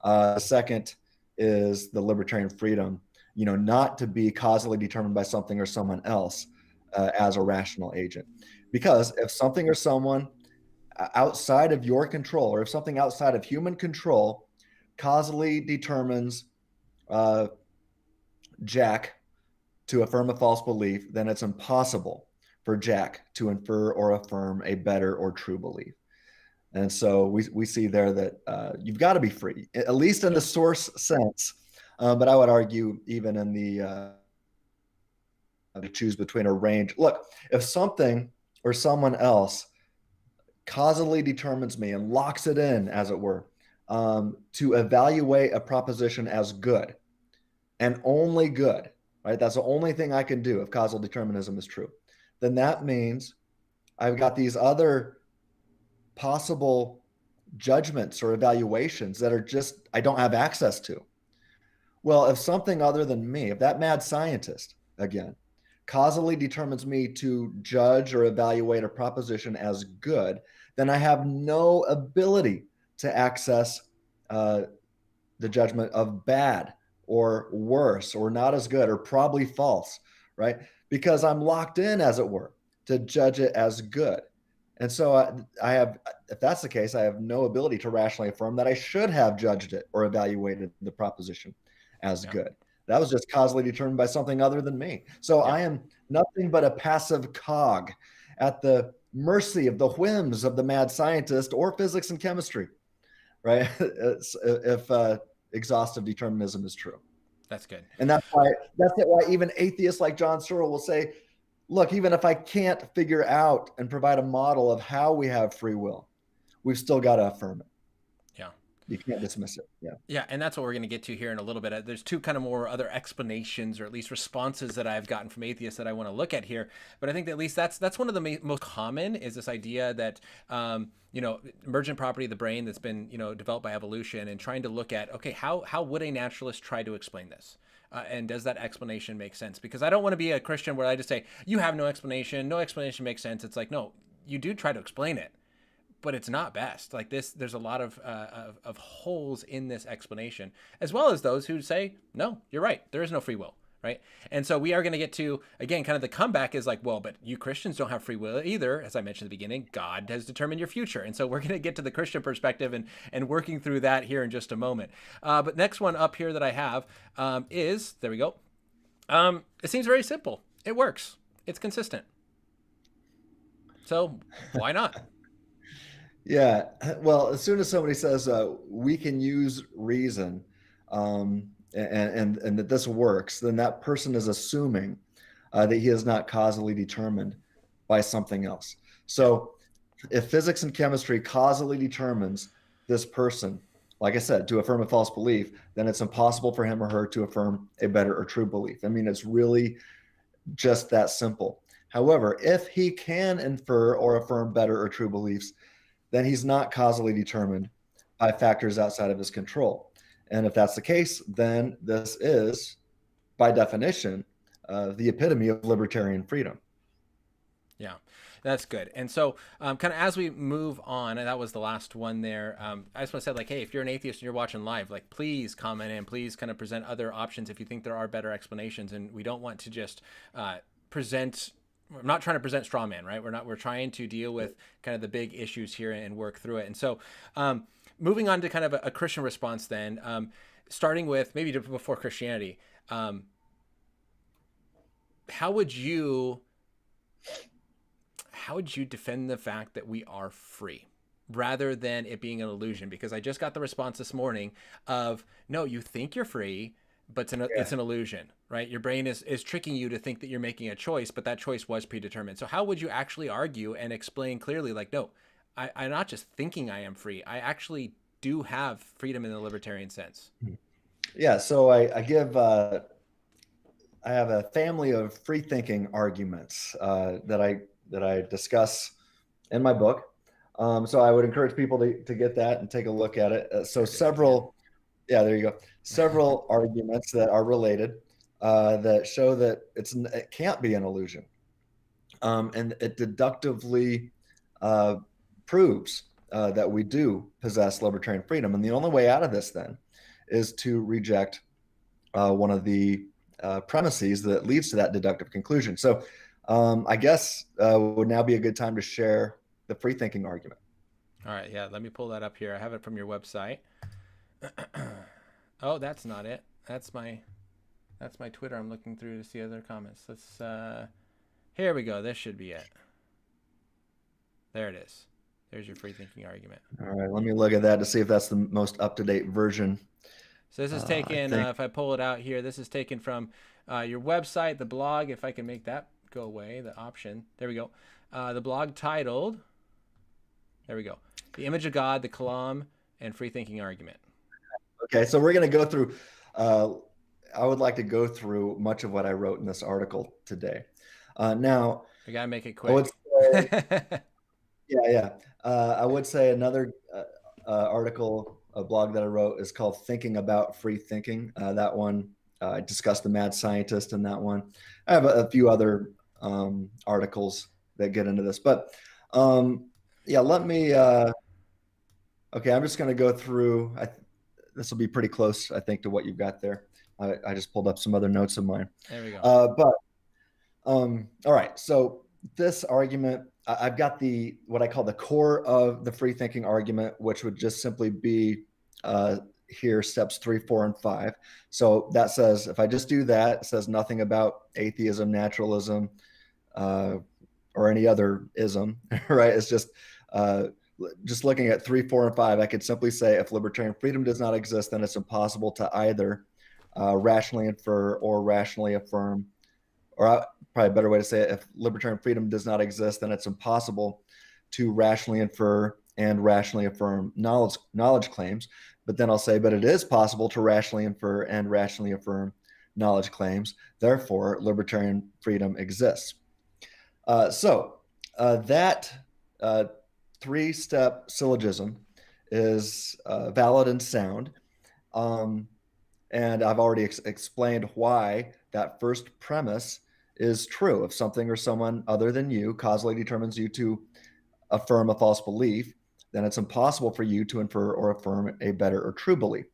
The second is the libertarian freedom, not to be causally determined by something or someone else as a rational agent. Because if something or someone outside of your control, or if something outside of human control causally determines Jack to affirm a false belief, then it's impossible for Jack to infer or affirm a better or true belief. And so we see there that you've got to be free, at least in the source sense. But I would argue even in the to choose between a range. Look, if something or someone else causally determines me and locks it in, as it were, to evaluate a proposition as good and only good, right? That's the only thing I can do if causal determinism is true. Then that means I've got these other possible judgments or evaluations that are just, I don't have access to. Well, if something other than me, if that mad scientist, again, causally determines me to judge or evaluate a proposition as good, then I have no ability to access the judgment of bad or worse or not as good or probably false, right? Because I'm locked in, as it were, to judge it as good. And so I have, if that's the case, I have no ability to rationally affirm that I should have judged it or evaluated the proposition as good. That was just causally determined by something other than me. So I am nothing but a passive cog at the mercy of the whims of the mad scientist or physics and chemistry, right? If exhaustive determinism is true. That's good. And that's why even atheists like John Searle will say, look, even if I can't figure out and provide a model of how we have free will, we've still got to affirm it. Yeah. You can't dismiss it. Yeah. Yeah. And that's what we're going to get to here in a little bit. There's two kind of more other explanations or at least responses that I've gotten from atheists that I want to look at here. But I think that at least that's one of the most common is this idea that, emergent property of the brain that's been, developed by evolution and trying to look at, okay, how would a naturalist try to explain this? And does that explanation make sense? Because I don't want to be a Christian where I just say, you have no explanation makes sense. It's like, no, you do try to explain it, but it's not best. Like this, there's a lot of holes in this explanation, as well as those who say, no, you're right. There is no free will, right? And so we are going to get to, again, kind of the comeback is like, well, but you Christians don't have free will either. As I mentioned at the beginning, God has determined your future. And so we're going to get to the Christian perspective and working through that here in just a moment. But next one up here that I have is, there we go. It seems very simple. It works. It's consistent. So why not? Yeah. Well, as soon as somebody says we can use reason and that this works, then that person is assuming that he is not causally determined by something else. So if physics and chemistry causally determines this person, like I said, to affirm a false belief, then it's impossible for him or her to affirm a better or true belief. I mean, it's really just that simple. However, if he can infer or affirm better or true beliefs, then he's not causally determined by factors outside of his control. And if that's the case, then this is, by definition, the epitome of libertarian freedom. Yeah, that's good. And so, kind of as we move on, and that was the last one there. I just want to say, like, hey, if you're an atheist and you're watching live, like, please comment in, please kind of present other options if you think there are better explanations. And we don't want to just present. I'm not trying to present straw man, right? We're trying to deal with kind of the big issues here and work through it. And so, moving on to kind of a Christian response, then, starting with maybe before Christianity, how would you defend the fact that we are free rather than it being an illusion? Because I just got the response this morning of, no, you think you're free, but it's an illusion, right? Your brain is tricking you to think that you're making a choice, but that choice was predetermined. So how would you actually argue and explain clearly, like, no, I'm not just thinking I am free. I actually do have freedom in the libertarian sense. Yeah. So I have a family of free thinking arguments that I discuss in my book. So I would encourage people to get that and take a look at it. Yeah, there you go. Several arguments that are related that show that it can't be an illusion, and it deductively proves that we do possess libertarian freedom. And the only way out of this then is to reject one of the premises that leads to that deductive conclusion. So I guess would now be a good time to share the free thinking argument. All right. Yeah. Let me pull that up here. I have it from your website. Oh, that's not it. That's my Twitter. I'm looking through to see other comments. Here we go. This should be it. There it is. There's your free thinking argument. All right. Let me look at that to see if that's the most up-to-date version. So this is taken, if I pull it out here, this is taken from your website, the blog, if I can make that go away, the option. There we go. The blog titled, there we go, The Image of God, the Kalam, and Free Thinking Argument. Okay, so we're going to go through, I would like to go through much of what I wrote in this article today. Now, I got to make it quick. I would say another article, a blog that I wrote is called Thinking About Free Thinking. That one, I discussed the mad scientist in that one. I have a few other articles that get into this, but let me, okay, I'm just going to go through, this will be pretty close, I think, to what you've got there. I just pulled up some other notes of mine. There we go. All right, so this argument, I've got what I call the core of the free thinking argument, which would just simply be here steps 3, 4, and 5. So that says, if I just do that, it says nothing about atheism, naturalism, or any other ism, right? It's just looking at 3, 4, and 5. I could simply say, if libertarian freedom does not exist, then it's impossible to either rationally infer or rationally affirm, or probably a better way to say it, if libertarian freedom does not exist, then it's impossible to rationally infer and rationally affirm knowledge claims. But then I'll say, but it is possible to rationally infer and rationally affirm knowledge claims. Therefore, libertarian freedom exists. That 3-step syllogism is valid and sound. And I've already explained why that first premise is true. If something or someone other than you causally determines you to affirm a false belief, then it's impossible for you to infer or affirm a better or true belief.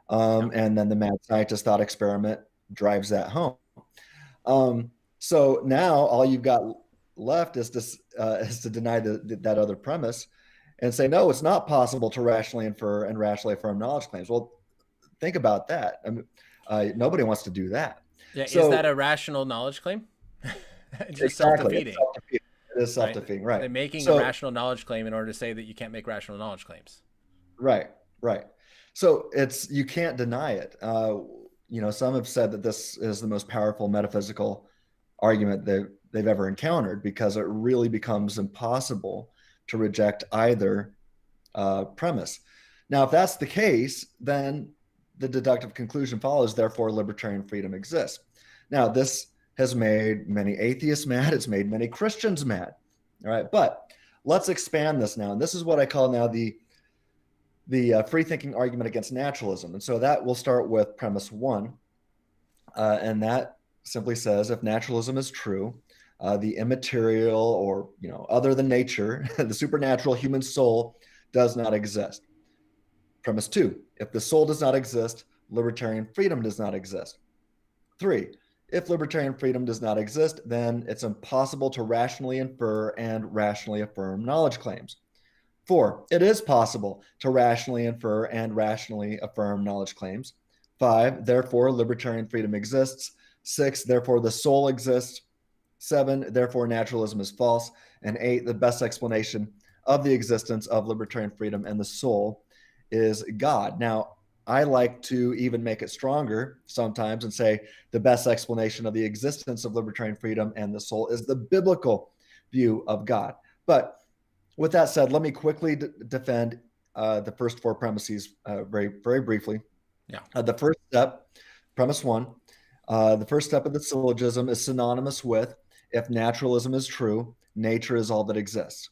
And then the mad scientist thought experiment drives that home. So now all you've got left is to deny that other premise and say, no, it's not possible to rationally infer and rationally affirm knowledge claims. Well, think about that. I mean, nobody wants to do that. Yeah, so, is that a rational knowledge claim? Just exactly. Self-defeating. It is self-defeating, right? They're making a rational knowledge claim in order to say that you can't make rational knowledge claims. Right. So you can't deny it. Some have said that this is the most powerful metaphysical argument they've ever encountered, because it really becomes impossible to reject either premise. Now, if that's the case, then the deductive conclusion follows, therefore libertarian freedom exists. Now, this has made many atheists mad. It's made many Christians mad. All right, but let's expand this now. And this is what I call now the free thinking argument against naturalism. And so that will start with premise 1. And that simply says, if naturalism is true, the immaterial or, other than nature, the supernatural human soul does not exist. Premise 2, if the soul does not exist, libertarian freedom does not exist. 3, if libertarian freedom does not exist, then it's impossible to rationally infer and rationally affirm knowledge claims. 4, it is possible to rationally infer and rationally affirm knowledge claims. 5, therefore, libertarian freedom exists. 6, therefore, the soul exists. 7, therefore, naturalism is false. And 8, the best explanation of the existence of libertarian freedom and the soul is God. Now, I like to even make it stronger sometimes and say the best explanation of the existence of libertarian freedom and the soul is the biblical view of God. But with that said, let me quickly defend the first 4 premises very, very briefly. Yeah. The first step, premise 1, the first step of the syllogism is synonymous with, if naturalism is true, nature is all that exists,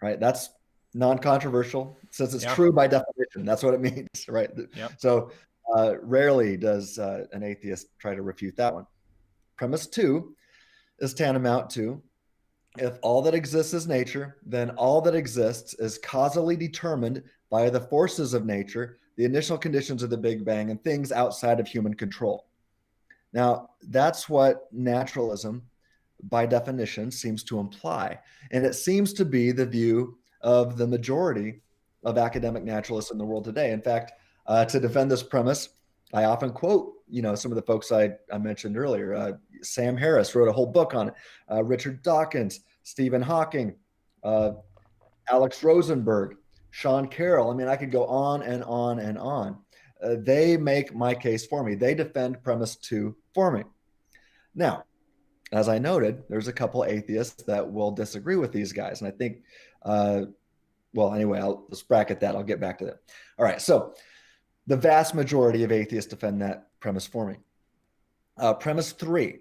right? That's non-controversial since it's true by definition. That's what it means, right? Yep. So rarely does an atheist try to refute that one. Premise 2 is tantamount to, if all that exists is nature, then all that exists is causally determined by the forces of nature, the initial conditions of the Big Bang, and things outside of human control. Now, that's what naturalism, by definition, seems to imply. And it seems to be the view of the majority of academic naturalists in the world today. In fact, to defend this premise, I often quote, some of the folks I mentioned earlier. Sam Harris wrote a whole book on it. Richard Dawkins, Stephen Hawking, Alex Rosenberg, Sean Carroll. I mean, I could go on and on and on. They make my case for me. They defend premise 2 for me. Now, as I noted, there's a couple atheists that will disagree with these guys. And I think, anyway, let's bracket that. I'll get back to that. All right. So the vast majority of atheists defend that premise for me. Premise 3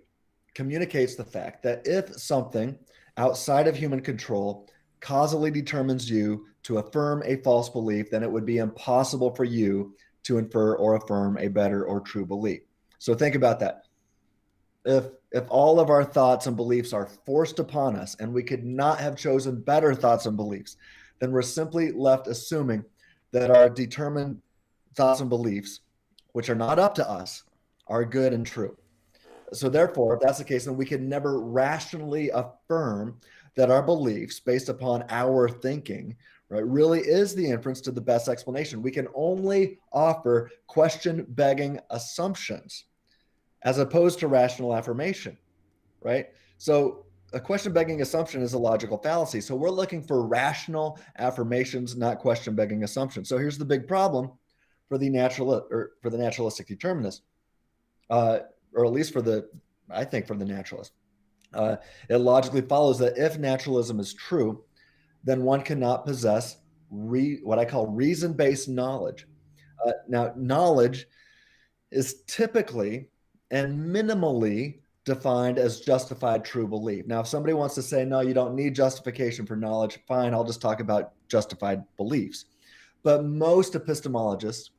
communicates the fact that if something outside of human control causally determines you to affirm a false belief, then it would be impossible for you to infer or affirm a better or true belief. So think about that. If all of our thoughts and beliefs are forced upon us and we could not have chosen better thoughts and beliefs, then we're simply left assuming that our determined thoughts and beliefs, which are not up to us, are good and true. So therefore, if that's the case, then we can never rationally affirm that our beliefs based upon our thinking, right, really is the inference to the best explanation. We can only offer question-begging assumptions as opposed to rational affirmation, right? So a question-begging assumption is a logical fallacy. So we're looking for rational affirmations, not question-begging assumptions. So here's the big problem for the naturalistic determinist, or at least for the naturalist. It logically follows that if naturalism is true, then one cannot possess what I call reason-based knowledge. Now, knowledge is typically and minimally defined as justified true belief. Now, if somebody wants to say, no, you don't need justification for knowledge, fine, I'll just talk about justified beliefs. But most epistemologists,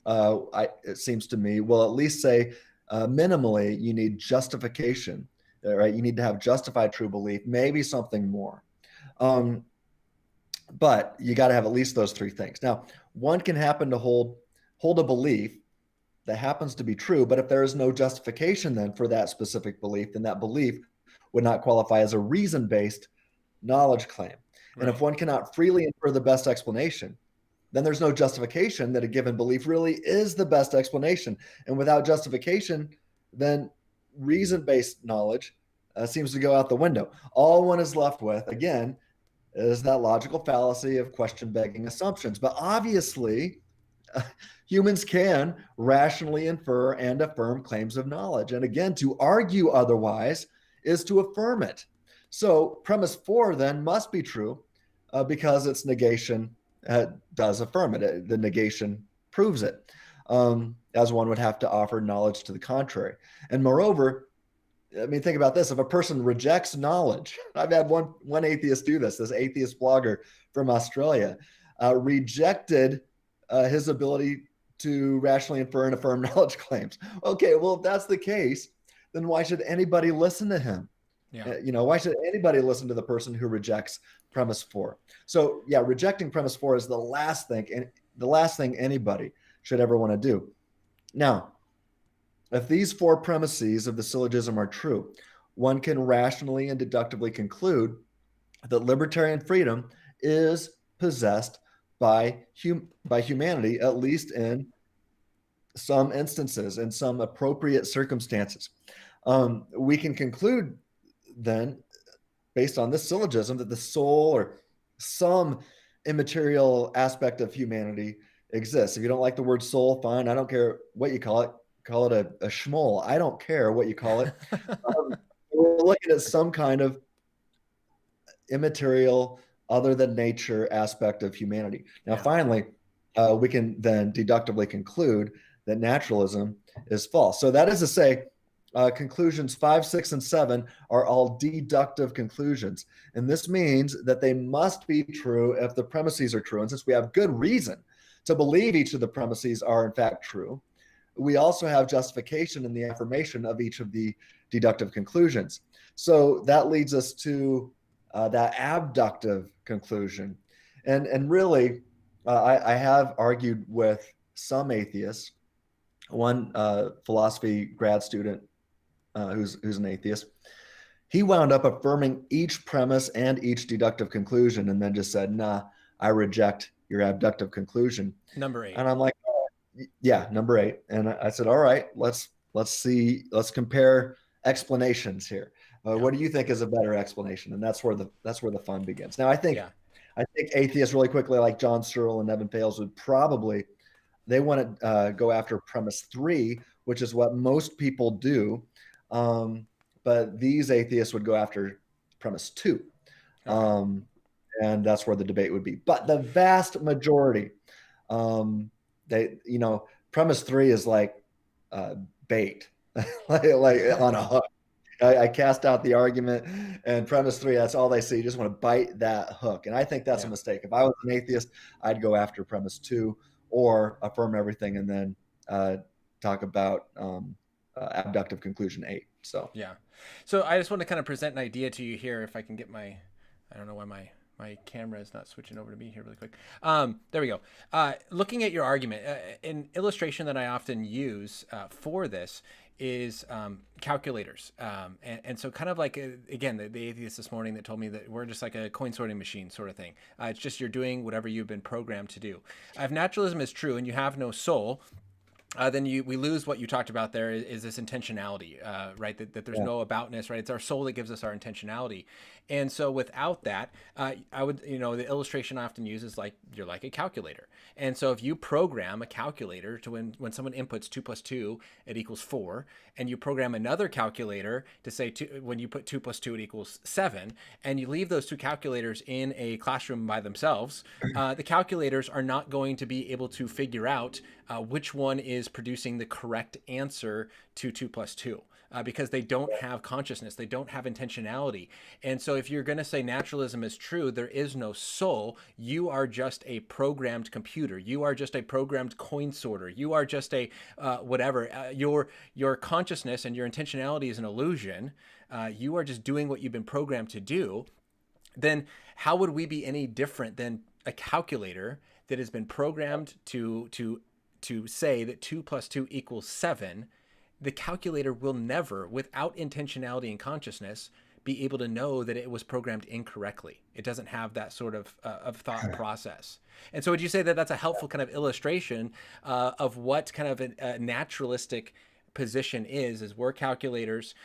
it seems to me, will at least say minimally you need justification, right? You need to have justified true belief, maybe something more. But you got to have at least those 3 things. Now, one can happen to hold a belief that happens to be true, but if there is no justification then for that specific belief, then that belief would not qualify as a reason-based knowledge claim. Right. And if one cannot freely infer the best explanation, then there's no justification that a given belief really is the best explanation. And without justification, then reason-based knowledge seems to go out the window. All one is left with, again, is that logical fallacy of question-begging assumptions. But obviously, humans can rationally infer and affirm claims of knowledge. And again, to argue otherwise is to affirm it. So premise 4 then must be true because its negation does affirm it. The negation proves it, as one would have to offer knowledge to the contrary. And moreover, I mean, think about this. If a person rejects knowledge, I've had one atheist do this atheist blogger from Australia, rejected his ability to rationally infer and affirm knowledge claims. Okay, well, if that's the case, then why should anybody listen to him? Yeah. Why should anybody listen to the person who rejects premise 4? So yeah, rejecting premise 4 is the last thing, and the last thing anybody should ever want to do. Now, if these 4 premises of the syllogism are true, one can rationally and deductively conclude that libertarian freedom is possessed by humanity, at least in some instances, in some appropriate circumstances. We can conclude then, based on this syllogism, that the soul or some immaterial aspect of humanity exists. If you don't like the word soul, fine. I don't care what you call it. Call it a schmoll. I don't care what you call it. We're looking at some kind of immaterial, other than nature aspect of humanity. Now, Yeah. finally, we can then deductively conclude that naturalism is false. So that is to say, conclusions 5, 6, and 7 are all deductive conclusions. And this means that they must be true if the premises are true. And since we have good reason to believe each of the premises are in fact true, we also have justification in the affirmation of each of the deductive conclusions. So that leads us to that abductive conclusion. And really, I have argued with some atheists. One philosophy grad student who's an atheist, he wound up affirming each premise and each deductive conclusion, and then just said, "Nah, I reject your abductive conclusion." Number 8. And I'm like, "Yeah, number 8." And I said, "All right, let's compare explanations here. What do you think is a better explanation?" And that's where the fun begins. Now, I think atheists really quickly, like John Searle and Evan Fales, would probably they want to go after premise 3, which is what most people do. But these atheists would go after premise 2. Okay. And that's where the debate would be. But the vast majority, premise 3 is like bait, like on a hook. I cast out the argument, and premise 3, that's all they see. You just want to bite that hook. And I think that's a mistake. If I was an atheist, I'd go after premise 2 or affirm everything and then talk about abductive conclusion 8. So So I just want to kind of present an idea to you here. If I can get I don't know why my camera is not switching over to me here really quick. There we go. Looking at your argument, an illustration that I often use for this is calculators. And so kind of like, again, the atheist this morning that told me that we're just like a coin sorting machine sort of thing. It's just you're doing whatever you've been programmed to do. If naturalism is true and you have no soul, then we lose what you talked about there is this intentionality, right? That there's no aboutness, right? It's our soul that gives us our intentionality. And so without that, I would, the illustration I often use is like, you're like a calculator. And so if you program a calculator to when someone inputs 2 + 2, it equals 4, and you program another calculator to say when you put 2 + 2, it equals 7, and you leave those two calculators in a classroom by themselves, the calculators are not going to be able to figure out which one is producing the correct answer to 2 + 2. Because they don't have consciousness, they don't have intentionality. And so if you're going to say naturalism is true, there is no soul. You are just a programmed computer. You are just a programmed coin sorter. You are just a whatever. Your consciousness and your intentionality is an illusion. You are just doing what you've been programmed to do. Then how would we be any different than a calculator that has been programmed to say that 2 + 2 = 7? The calculator will never, without intentionality and consciousness, be able to know that it was programmed incorrectly. It doesn't have that sort of thought process. And so would you say that that's a helpful kind of illustration of what kind of a naturalistic position is we're calculators,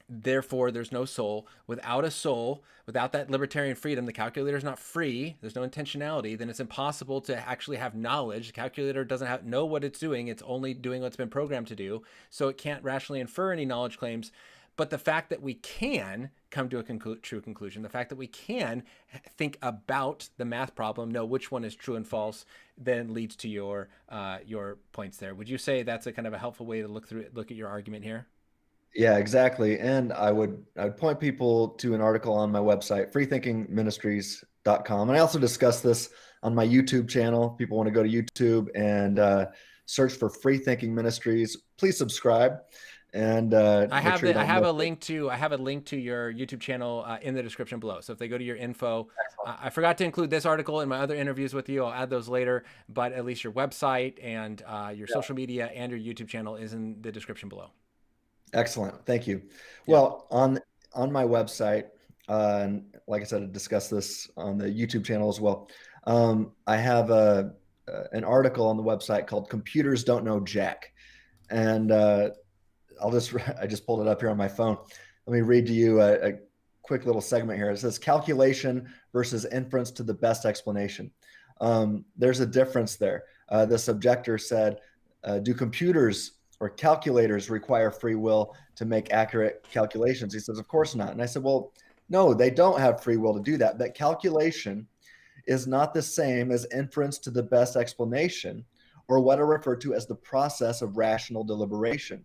therefore there's no soul. Without a soul, without that libertarian freedom, the calculator is not free, there's no intentionality, then it's impossible to actually have knowledge. The calculator doesn't know what it's doing, it's only doing what's been programmed to do, so it can't rationally infer any knowledge claims. But the fact that we can come to a true conclusion, the fact that we can think about the math problem, know which one is true and false, then leads to your points there. Would you say that's a kind of a helpful way to look at your argument here? Yeah, exactly. And I would point people to an article on my website, freethinkingministries.com. And I also discuss this on my YouTube channel. People want to go to YouTube and search for Free Thinking Ministries. Please subscribe. and I make have sure you I don't have miss a it. link to your YouTube channel in the description below. So if they go to your info, I forgot to include this article in my other interviews with you. I'll add those later, but at least your website and your Yeah. social media and your YouTube channel is in the description below. Excellent. Thank you. Yeah. Well, on my website, and like I said, I discussed this on the YouTube channel as well. I have an article on the website called "Computers Don't Know Jack," and I just pulled it up here on my phone. Let me read to you a quick little segment here. It says calculation versus inference to the best explanation. There's a difference there. This objector said, do computers or calculators require free will to make accurate calculations? He says, of course not. And I said, well, no, they don't have free will to do that. But calculation is not the same as inference to the best explanation, or what are referred to as the process of rational deliberation.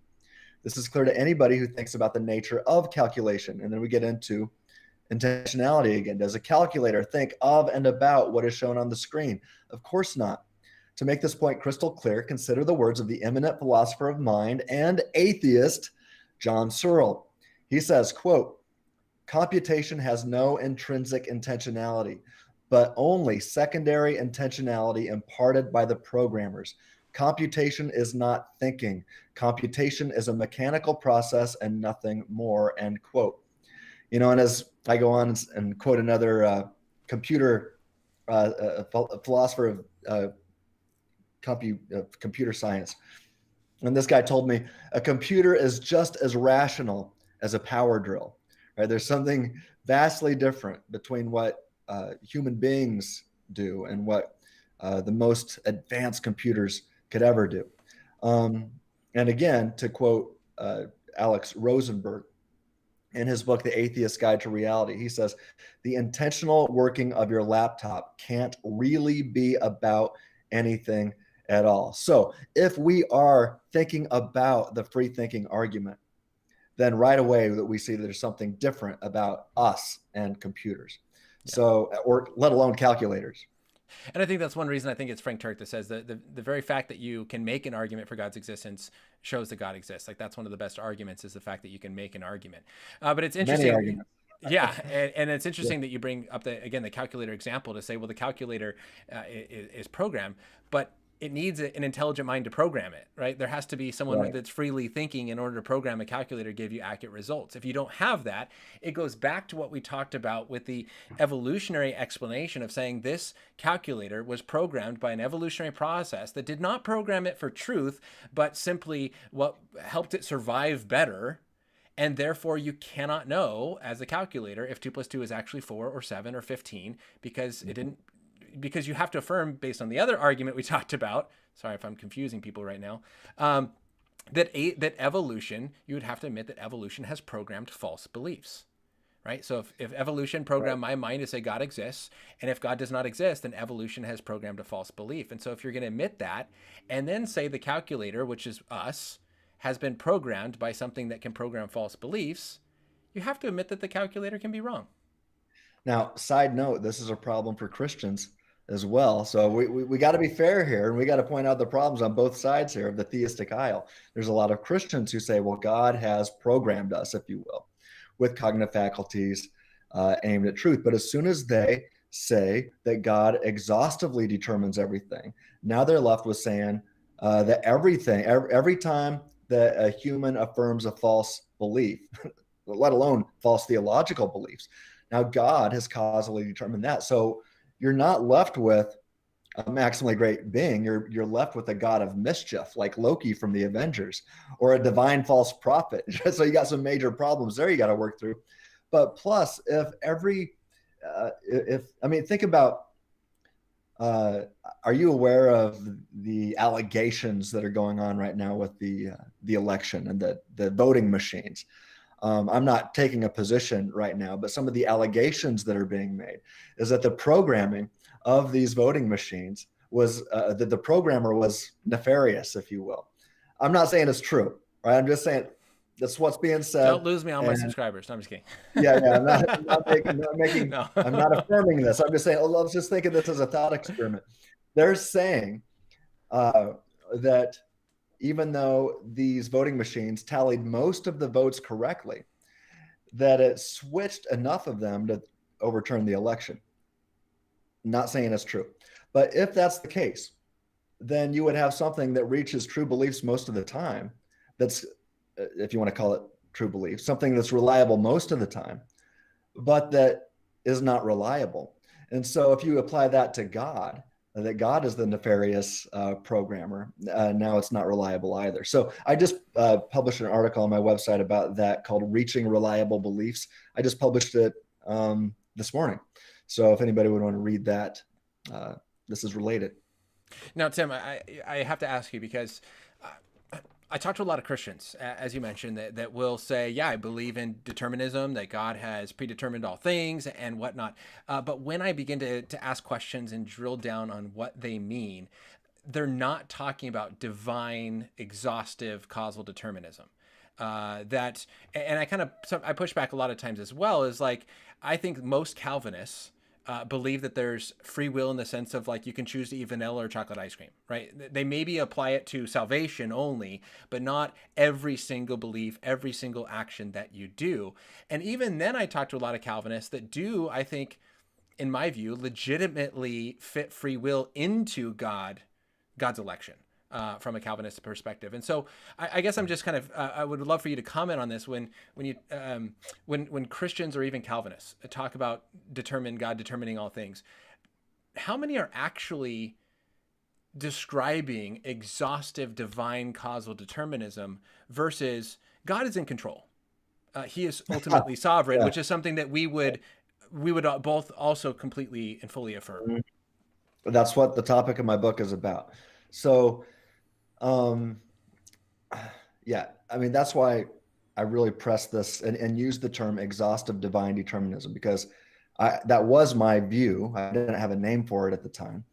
This is clear to anybody who thinks about the nature of calculation. And then we get into intentionality again. Does a calculator think of and about what is shown on the screen? Of course not. To make this point crystal clear, consider the words of the eminent philosopher of mind and atheist, John Searle. He says, quote, computation has no intrinsic intentionality, but only secondary intentionality imparted by the programmers. Computation is not thinking. Computation is a mechanical process and nothing more, end quote. You know, and as I go on and quote another computer philosopher of computer science, and this guy told me a computer is just as rational as a power drill. Right? There's something vastly different between what human beings do and what the most advanced computers could ever do. And again, to quote Alex Rosenberg in his book, The Atheist Guide to Reality, he says, the intentional working of your laptop can't really be about anything at all. So if we are thinking about the free thinking argument, then right away that we see that there's something different about us and computers. Yeah. So, or let alone calculators. And I think that's one reason I think it's Frank Turk that says that the very fact that you can make an argument for God's existence shows that God exists. Like that's one of the best arguments is the fact that you can make an argument. But it's Many interesting. arguments. Yeah, and it's interesting that you bring up the calculator example to say, well, the calculator is programmed, but it needs an intelligent mind to program it, right? There has to be someone Right. that's freely thinking in order to program a calculator to give you accurate results. If you don't have that, it goes back to what we talked about with the evolutionary explanation of saying this calculator was programmed by an evolutionary process that did not program it for truth, but simply what helped it survive better. And therefore, you cannot know as a calculator if 2 plus 2 is actually 4 or 7 or 15 because it didn't. Because you have to affirm, based on the other argument we talked about. Sorry if I'm confusing people right now. That evolution, you would have to admit that evolution has programmed false beliefs, right? So if evolution programmed my mind to say God exists, and if God does not exist, then evolution has programmed a false belief. And so if you're going to admit that, and then say the calculator, which is us, has been programmed by something that can program false beliefs, you have to admit that the calculator can be wrong. Now, side note, this is a problem for Christians as well. So we got to be fair here, and we got to point out the problems on both sides here of the theistic aisle. There's a lot of Christians who say, well, God has programmed us, if you will, with cognitive faculties aimed at truth. But as soon as they say that God exhaustively determines everything, now they're left with saying that every time that a human affirms a false belief, let alone false theological beliefs, now God has causally determined that. So you're not left with a maximally great being. You're left with a god of mischief, like Loki from the Avengers, or a divine false prophet. So you got some major problems there you got to work through. But plus, think about, are you aware of the allegations that are going on right now with the election and the voting machines? I'm not taking a position right now, but some of the allegations that are being made is that the programming of these voting machines was that the programmer was nefarious, if you will. I'm not saying it's true, right? I'm just saying that's what's being said. Don't lose me on my subscribers. No, I'm just kidding. Yeah, No. I'm not affirming this. I'm just saying, let's just think of this as a thought experiment. They're saying that even though these voting machines tallied most of the votes correctly, that it switched enough of them to overturn the election. Not saying it's true, but if that's the case, then you would have something that reaches true beliefs most of the time. That's, if you want to call it true belief, something that's reliable most of the time, but that is not reliable. And so if you apply that to God, that God is the nefarious programmer, now it's not reliable either. So I just published an article on my website about that called Reaching Reliable Beliefs. I just published it this morning. So if anybody would want to read that, this is related. Now, Tim, I have to ask you because I talk to a lot of Christians, as you mentioned, that will say, yeah, I believe in determinism, that God has predetermined all things and whatnot. But when I begin to ask questions and drill down on what they mean, they're not talking about divine, exhaustive causal determinism. That, and I push back a lot of times as well, is like, I think most Calvinists believe that there's free will in the sense of like you can choose to eat vanilla or chocolate ice cream, right? They maybe apply it to salvation only, but not every single belief, every single action that you do. And even then I talk to a lot of Calvinists that do, I think, in my view, legitimately fit free will into God's election. From a Calvinist perspective, and so I guess I'm just kind of I would love for you to comment on this when Christians or even Calvinists talk about God determining all things. How many are actually describing exhaustive divine causal determinism versus God is in control? He is ultimately sovereign, Yeah. which is something that we would both also completely and fully affirm. That's what the topic of my book is about. So yeah, I mean, that's why I really press this and use the term exhaustive divine determinism, because that was my view. I didn't have a name for it at the time.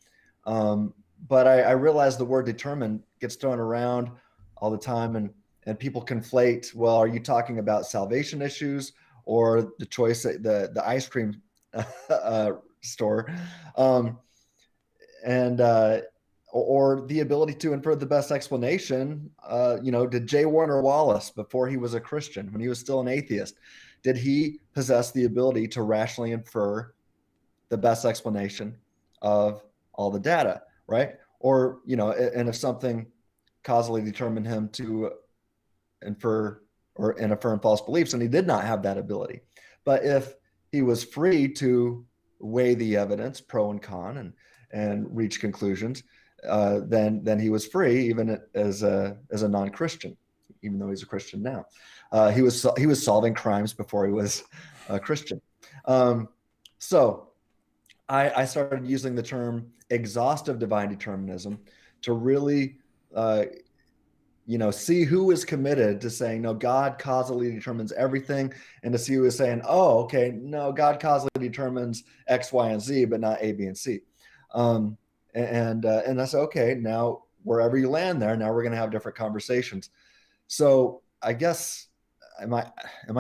But I realized the word determined gets thrown around all the time, and people conflate, well, are you talking about salvation issues or the choice at the ice cream store? And or the ability to infer the best explanation. Did J. Warner Wallace, before he was a Christian, when he was still an atheist, did he possess the ability to rationally infer the best explanation of all the data, right? Or, and if something causally determined him to infer and affirm false beliefs, and he did not have that ability. But if he was free to weigh the evidence, pro and con, and reach conclusions, then he was free, even as a non-Christian, even though he's a Christian now. He was solving crimes before he was a Christian. So I started using the term exhaustive divine determinism to really see who is committed to saying, no, God causally determines everything, and to see who is saying, oh, okay, no, God causally determines X, Y, and Z, but not A, B, and C. And I said, okay, now wherever you land there, now we're going to have different conversations. So I guess, am I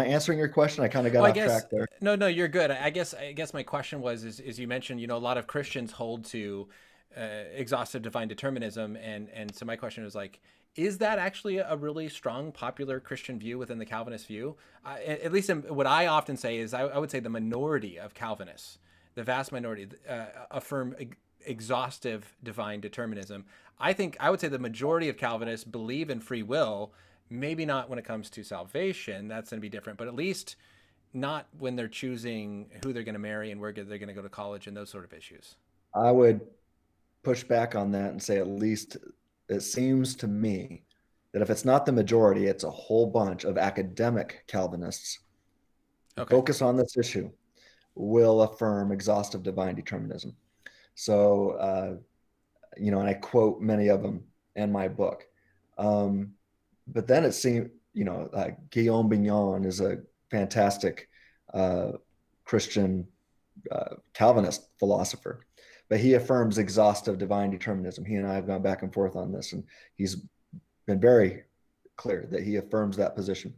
answering your question? I kind of got off track there. No, you're good. I guess my question was, is you mentioned, a lot of Christians hold to exhaustive divine determinism. And so my question was like, is that actually a really strong, popular Christian view within the Calvinist view? At least what I often say is I would say the minority of Calvinists, the vast minority, affirm exhaustive divine determinism. I think I would say the majority of Calvinists believe in free will, maybe not when it comes to salvation, that's going to be different, but at least not when they're choosing who they're going to marry and where they're going to go to college and those sort of issues. I would push back on that and say, at least it seems to me that if it's not the majority, it's a whole bunch of academic Calvinists who focus on this issue will affirm exhaustive divine determinism. So, and I quote many of them in my book. But then it seemed, Guillaume Bignon is a fantastic Christian Calvinist philosopher, but he affirms exhaustive divine determinism. He and I have gone back and forth on this, and he's been very clear that he affirms that position.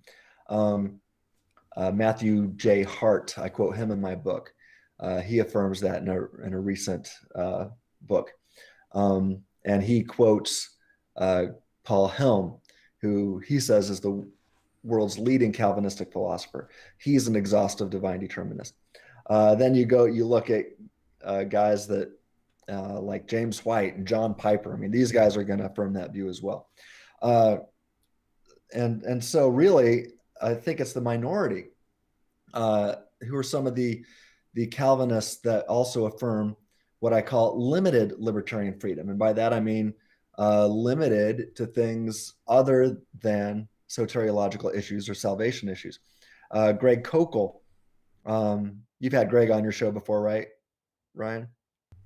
Matthew J. Hart, I quote him in my book. He affirms that in a recent book. And he quotes Paul Helm, who he says is the world's leading Calvinistic philosopher. He's an exhaustive divine determinist. Then you look at guys that like James White and John Piper. I mean, these guys are going to affirm that view as well. And so really, I think it's the minority who are some of the Calvinists that also affirm what I call limited libertarian freedom. And by that, I mean limited to things other than soteriological issues or salvation issues. Greg Kokel, you've had Greg on your show before, right, Ryan?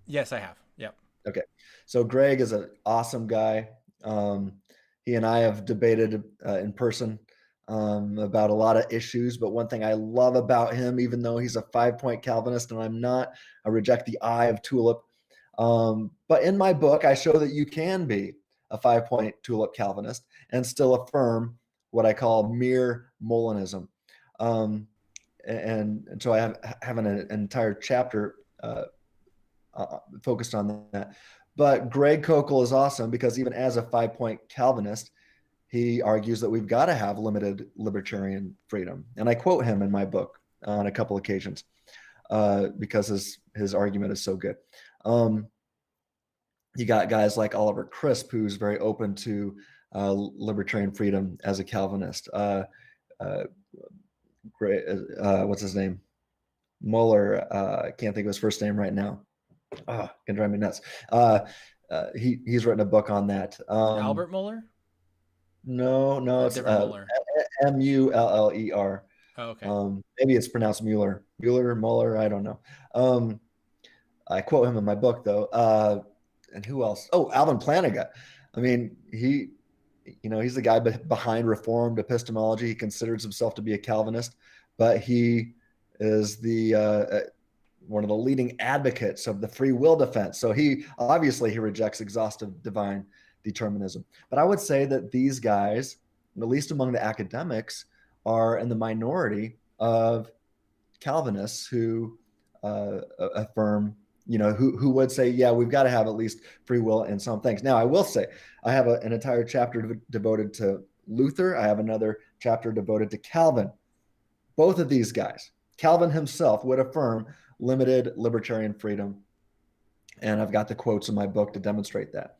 Yes, I have. Yep. Okay. So Greg is an awesome guy. He and I have debated in person about a lot of issues, but one thing I love about him, even though he's a 5-point Calvinist and I'm not, I reject the eye of tulip. But in my book, I show that you can be a 5-point tulip Calvinist and still affirm what I call mere Molinism. And so I have an entire chapter focused on that. But Greg Kokel is awesome because even as a 5-point Calvinist, he argues that we've got to have limited libertarian freedom. And I quote him in my book on a couple occasions because his argument is so good. You got guys like Oliver Crisp, who's very open to libertarian freedom as a Calvinist. What's his name? Mueller. I can't think of his first name right now. Can drive me nuts. He's written a book on that. Albert Mueller? No, it's Mueller. Muller. Oh, okay. Maybe it's pronounced Mueller, I don't know. I quote him in my book though. And who else? Oh, Alvin Plantinga. I mean, he's the guy behind Reformed epistemology. He considers himself to be a Calvinist, but he is one of the leading advocates of the free will defense. So he rejects exhaustive divine determinism. But I would say that these guys, at least among the academics, are in the minority of Calvinists who affirm, who would say, yeah, we've got to have at least free will in some things. Now, I will say, I have an entire chapter devoted to Luther. I have another chapter devoted to Calvin. Both of these guys, Calvin himself would affirm limited libertarian freedom. And I've got the quotes in my book to demonstrate that.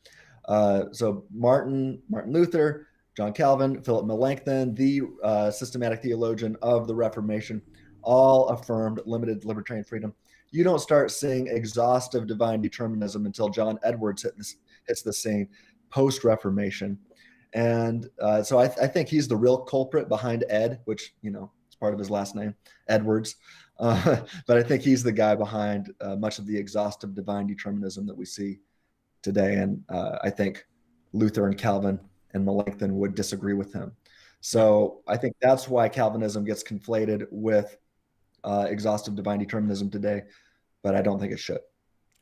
So Martin Luther, John Calvin, Philip Melanchthon, the systematic theologian of the Reformation, all affirmed limited libertarian freedom. You don't start seeing exhaustive divine determinism until John Edwards hits the scene post-Reformation. And so I think he's the real culprit behind Ed, which, is part of his last name, Edwards. But I think he's the guy behind much of the exhaustive divine determinism that we see today. And I think Luther and Calvin and Melanchthon would disagree with him. So I think that's why Calvinism gets conflated with exhaustive divine determinism today, but I don't think it should.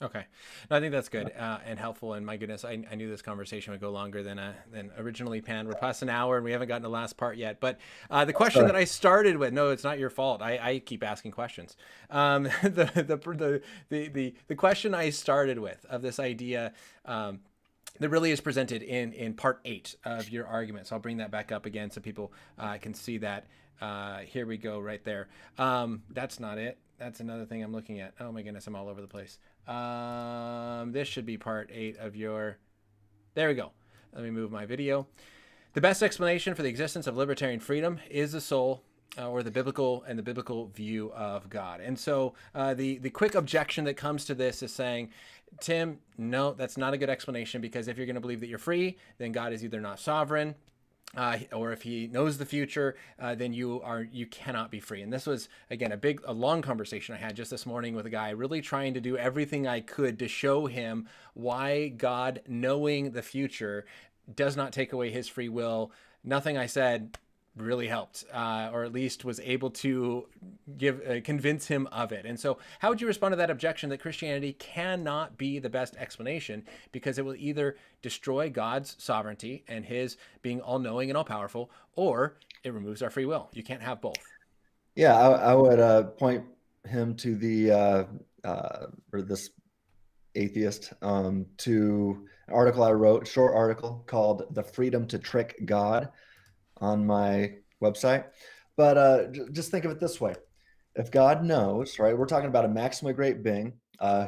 Okay. No, I think that's good and helpful. And my goodness, I knew this conversation would go longer than originally planned. We're past an hour and we haven't gotten to the last part yet. But the question that I started with, no, it's not your fault. I keep asking questions. The question I started with of this idea that really is presented in part 8 of your argument. So I'll bring that back up again so people can see that. Here we go right there. That's not it. That's another thing I'm looking at. Oh my goodness, I'm all over the place. This should be part 8 of your... There we go. Let me move my video. The best explanation for the existence of libertarian freedom is the soul, or the biblical view of God. And so the quick objection that comes to this is saying, Tim, no, that's not a good explanation, because if you're going to believe that you're free, then God is either not sovereign, or if he knows the future, then you cannot be free. And this was, again, a long conversation I had just this morning with a guy, really trying to do everything I could to show him why God, knowing the future, does not take away his free will. Nothing I said really helped, or at least was able to convince him of it. And so how would you respond to that objection that Christianity cannot be the best explanation, because it will either destroy God's sovereignty and his being all-knowing and all-powerful, or it removes our free will? You can't have both. Yeah, I would point him to or this atheist, to an article I wrote, short article called "The Freedom to Trick God" on my website. But just think of it this way: if God knows, right, we're talking about a maximally great being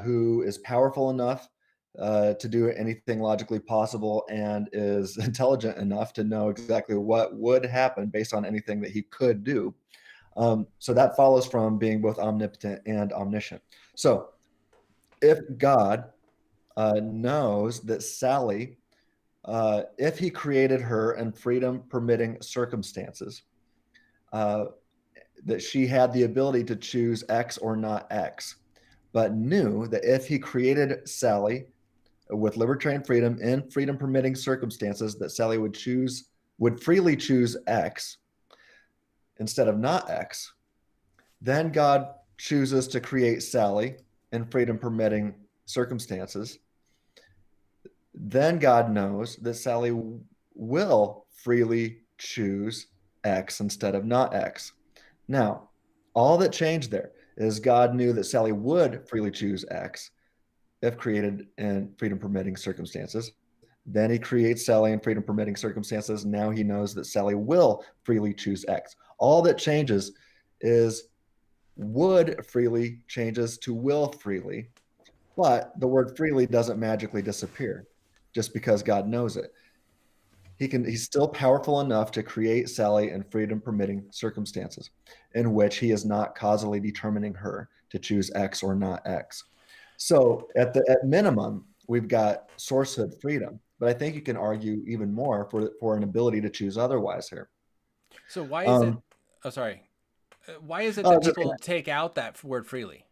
who is powerful enough to do anything logically possible and is intelligent enough to know exactly what would happen based on anything that he could do. So that follows from being both omnipotent and omniscient. So if God knows that Sally, if he created her in freedom permitting circumstances, uh, that she had the ability to choose X or not X, but knew that if he created Sally with libertarian freedom in freedom permitting circumstances, that Sally would freely choose X instead of not X, then God chooses to create Sally in freedom permitting circumstances. Then God knows that Sally will freely choose X instead of not X. Now, all that changed there is God knew that Sally would freely choose X if created in freedom permitting circumstances. Then he creates Sally in freedom permitting circumstances. Now he knows that Sally will freely choose X. All that changes is would freely changes to will freely, but the word freely doesn't magically disappear just because God knows it. He's still powerful enough to create Sally in freedom permitting circumstances in which he is not causally determining her to choose X or not X. So at minimum, we've got sourcehood freedom, but I think you can argue even more for an ability to choose otherwise here. So why is it? Oh, sorry. Why is it that people take out that word freely?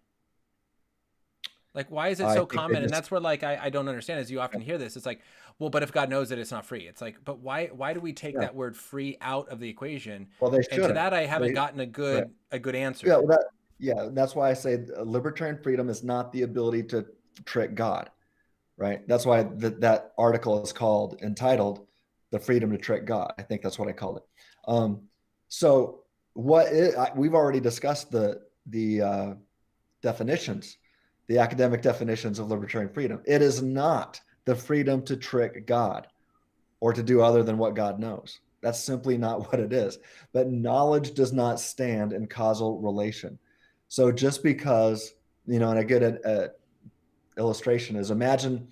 Like, why is it so common? And that's where, like, I don't understand, as you often hear this. It's like, well, but if God knows that it's not free. It's like, but why do we take that word free out of the equation? Well, they and to that, I haven't gotten a good answer. Yeah, that's why I say libertarian freedom is not the ability to trick God, right? That's why that article is entitled "The Freedom to Trick God." I think that's what I called it. So we've already discussed the definitions, the academic definitions of libertarian freedom. It is not the freedom to trick God or to do other than what God knows. That's simply not what it is. But knowledge does not stand in causal relation. So just because, and a good illustration is, imagine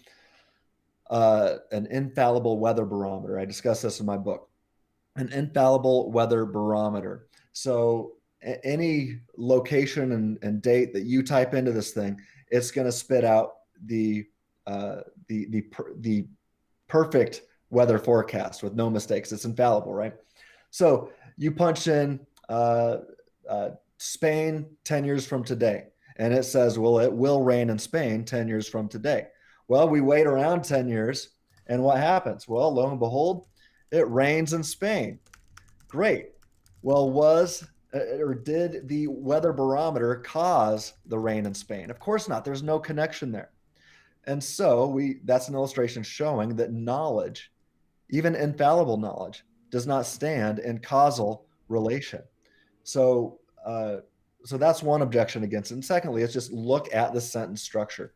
an infallible weather barometer. I discuss this in my book. An infallible weather barometer. So any location and date that you type into this thing, it's going to spit out the perfect weather forecast with no mistakes. It's infallible, right? So you punch in Spain 10 years from today, and it says, well, it will rain in Spain 10 years from today. Well, we wait around 10 years, and what happens? Well, lo and behold, it rains in Spain. Great. Well, did the weather barometer cause the rain in Spain? Of course not. There's no connection there. And so that's an illustration showing that knowledge, even infallible knowledge, does not stand in causal relation. So that's one objection against it. And secondly, it's just look at the sentence structure.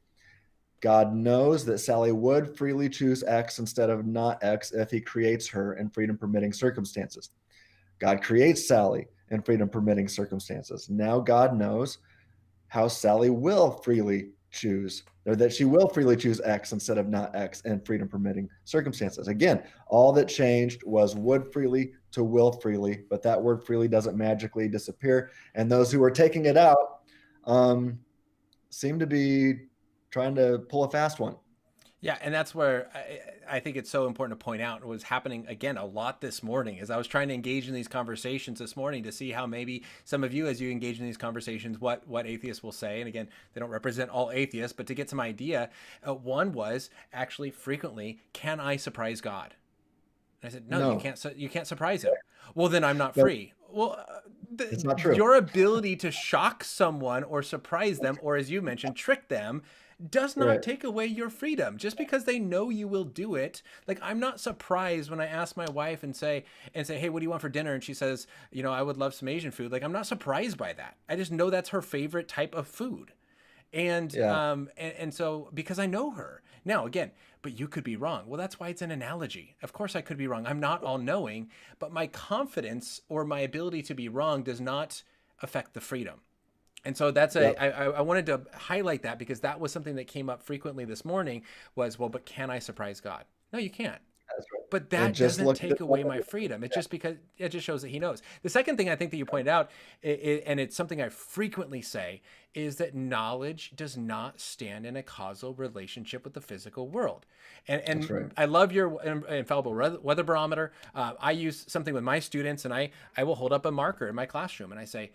God knows that Sally would freely choose X instead of not X if he creates her in freedom permitting circumstances. God creates Sally in freedom permitting circumstances. Now God knows how Sally will freely choose, or that she will freely choose X instead of not X in freedom permitting circumstances. Again, all that changed was would freely to will freely, but that word freely doesn't magically disappear. And those who are taking it out seem to be trying to pull a fast one. Yeah, and that's where I think it's so important to point out, it was happening again a lot this morning as I was trying to engage in these conversations this morning to see how maybe some of you, as you engage in these conversations, what atheists will say. And again, they don't represent all atheists, but to get some idea, one was actually frequently, can I surprise God? And I said, no, you can't surprise him. Well, then I'm not free. Well, it's not true. Your ability to shock someone or surprise them, or as you mentioned, trick them, does not take away your freedom just because they know you will do it. Like, I'm not surprised when I ask my wife and say, hey, what do you want for dinner? And she says, I would love some Asian food. Like, I'm not surprised by that. I just know that's her favorite type of food. And Yeah. and so because I know her now, again, but you could be wrong. Well, that's why it's an analogy. Of course, I could be wrong. I'm not all knowing, but my confidence or my ability to be wrong does not affect the freedom. And so that's Yep. I wanted to highlight that because that was something that came up frequently this morning was, well, but can I surprise God? No, you can't. That's right. But And that just doesn't look at take away my the freedom. It's just because it just shows that he knows. The second thing I think that you pointed out, and it's something I frequently say, is that knowledge does not stand in a causal relationship with the physical world. That's right. And I love your infallible weather barometer. I use something with my students, and I will hold up a marker in my classroom, and I say,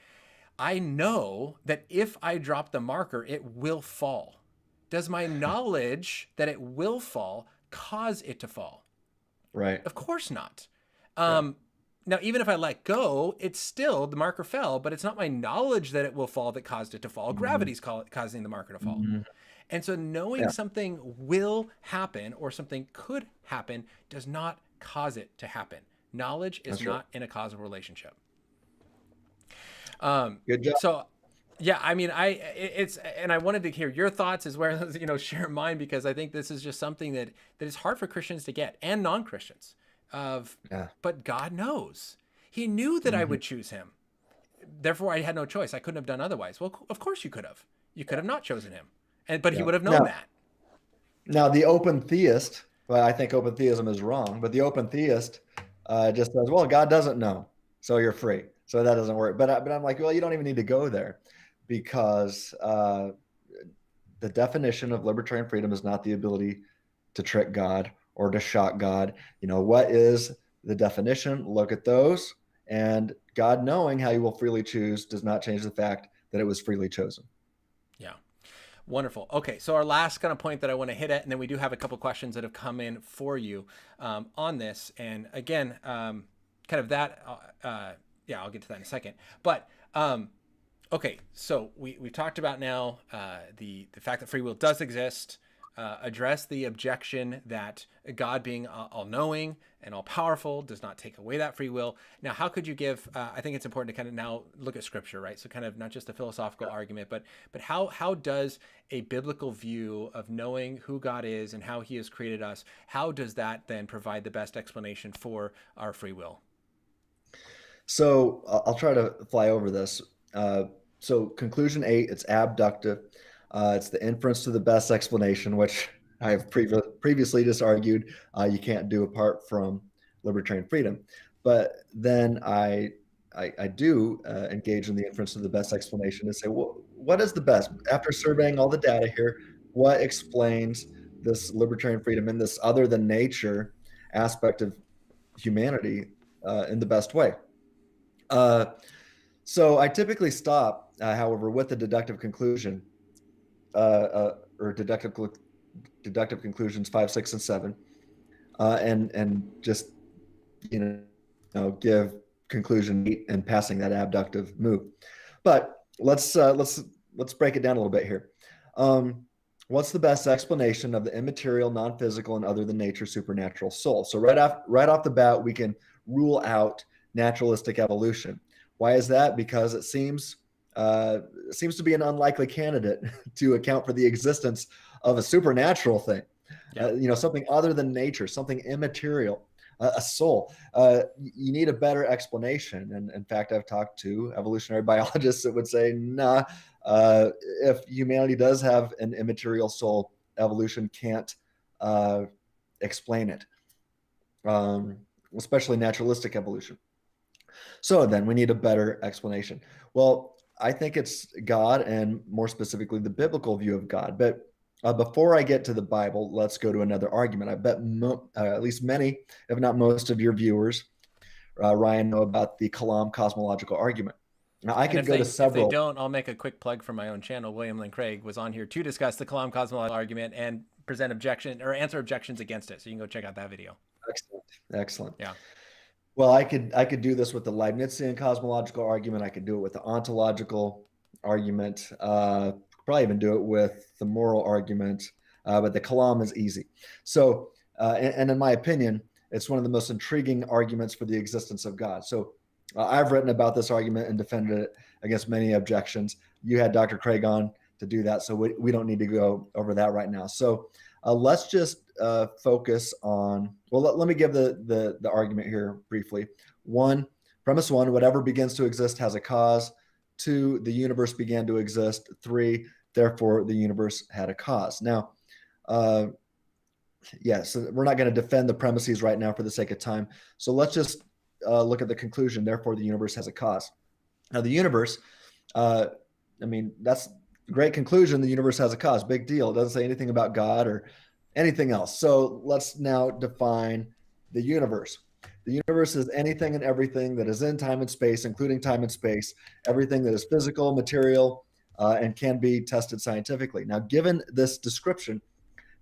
I know that if I drop the marker, it will fall. Does my knowledge that it will fall cause it to fall? Right. Of course not. Yeah. Now, even if I let go, it's still the marker fell, but it's not my knowledge that it will fall that caused it to fall. Mhm. Gravity's causing the marker to fall. Mhm. And so knowing Yeah. something will happen or something could happen does not cause it to happen. Knowledge is That's right. not in a causal relationship. Good job. So yeah, I mean, it's and I wanted to hear your thoughts as well as share mine because I think this is just something that is hard for Christians to get and non-Christians. Of Yeah. but God knows. He knew that I Mhm. would choose him. Therefore, I had no choice. I couldn't have done otherwise. Well, of course you could have. You could have not chosen him, but he Yeah. would have known that. Now the open theist, well, I think open theism is wrong, but the open theist just says, well, God doesn't know, so you're free. So that doesn't work. But I'm like, well, you don't even need to go there because the definition of libertarian freedom is not the ability to trick God or to shock God. What is the definition? Look at those. And God knowing how you will freely choose does not change the fact that it was freely chosen. Yeah. Wonderful. Okay, so our last kind of point that I want to hit at, and then we do have a couple questions that have come in for you on this. And again, kind of that, yeah, I'll get to that in a second. But okay, so we've talked about now the fact that free will does exist. Address the objection that God being all-knowing and all-powerful does not take away that free will. Now, how could you give? I think it's important to kind of now look at Scripture, right? So, kind of not just a philosophical argument, but how does a biblical view of knowing who God is and how He has created us, how does that then provide the best explanation for our free will? So I'll try to fly over this. So conclusion 8, it's abductive. It's the inference to the best explanation, which I have previously just argued you can't do apart from libertarian freedom. But then I do engage in the inference to the best explanation and say, well, what is the best? After surveying all the data here, what explains this libertarian freedom in this other than nature aspect of humanity in the best way? Uh, so I typically stop, however, with the deductive conclusion or deductive conclusions 5, 6, and 7, and just give conclusion 8 and passing that abductive move. But let's break it down a little bit here. What's the best explanation of the immaterial, non-physical, and other than nature supernatural soul? So right off the bat, we can rule out naturalistic evolution. Why is that? Because it seems to be an unlikely candidate to account for the existence of a supernatural thing, Yeah. something other than nature, something immaterial, a soul. You need a better explanation. And in fact, I've talked to evolutionary biologists that would say, nah, if humanity does have an immaterial soul, evolution can't explain it, especially naturalistic evolution. So then we need a better explanation. Well, I think it's God and more specifically the biblical view of God. But before I get to the Bible, let's go to another argument. I bet at least many, if not most of your viewers, Ryan, know about the Kalam cosmological argument. Now, I And could go to if they several. don't, I'll make a quick plug for my own channel. William Lynn Craig was on here to discuss the Kalam cosmological argument and present objection or answer objections against it. So you can go check out that video. Excellent. Excellent. Yeah. Well, I could do this with the Leibnizian cosmological argument. I could do it with the ontological argument. Probably even do it with the moral argument. But the Kalam is easy. So, and in my opinion, it's one of the most intriguing arguments for the existence of God. So, I've written about this argument and defended it against many objections. You had Dr. Craig on to do that. So we don't need to go over that right now. So let's just focus on, well, let me give the argument here briefly. Premise one, whatever begins to exist has a cause. 2, the universe began to exist. 3, therefore the universe had a cause. Now, so we're not going to defend the premises right now for the sake of time. So let's just look at the conclusion. Therefore, the universe has a cause. Now, the universe, that's a great conclusion. The universe has a cause. Big deal. It doesn't say anything about God or anything else. So let's now define the universe. The universe is anything and everything that is in time and space, including time and space, everything that is physical, material, and can be tested scientifically. Now, given this description,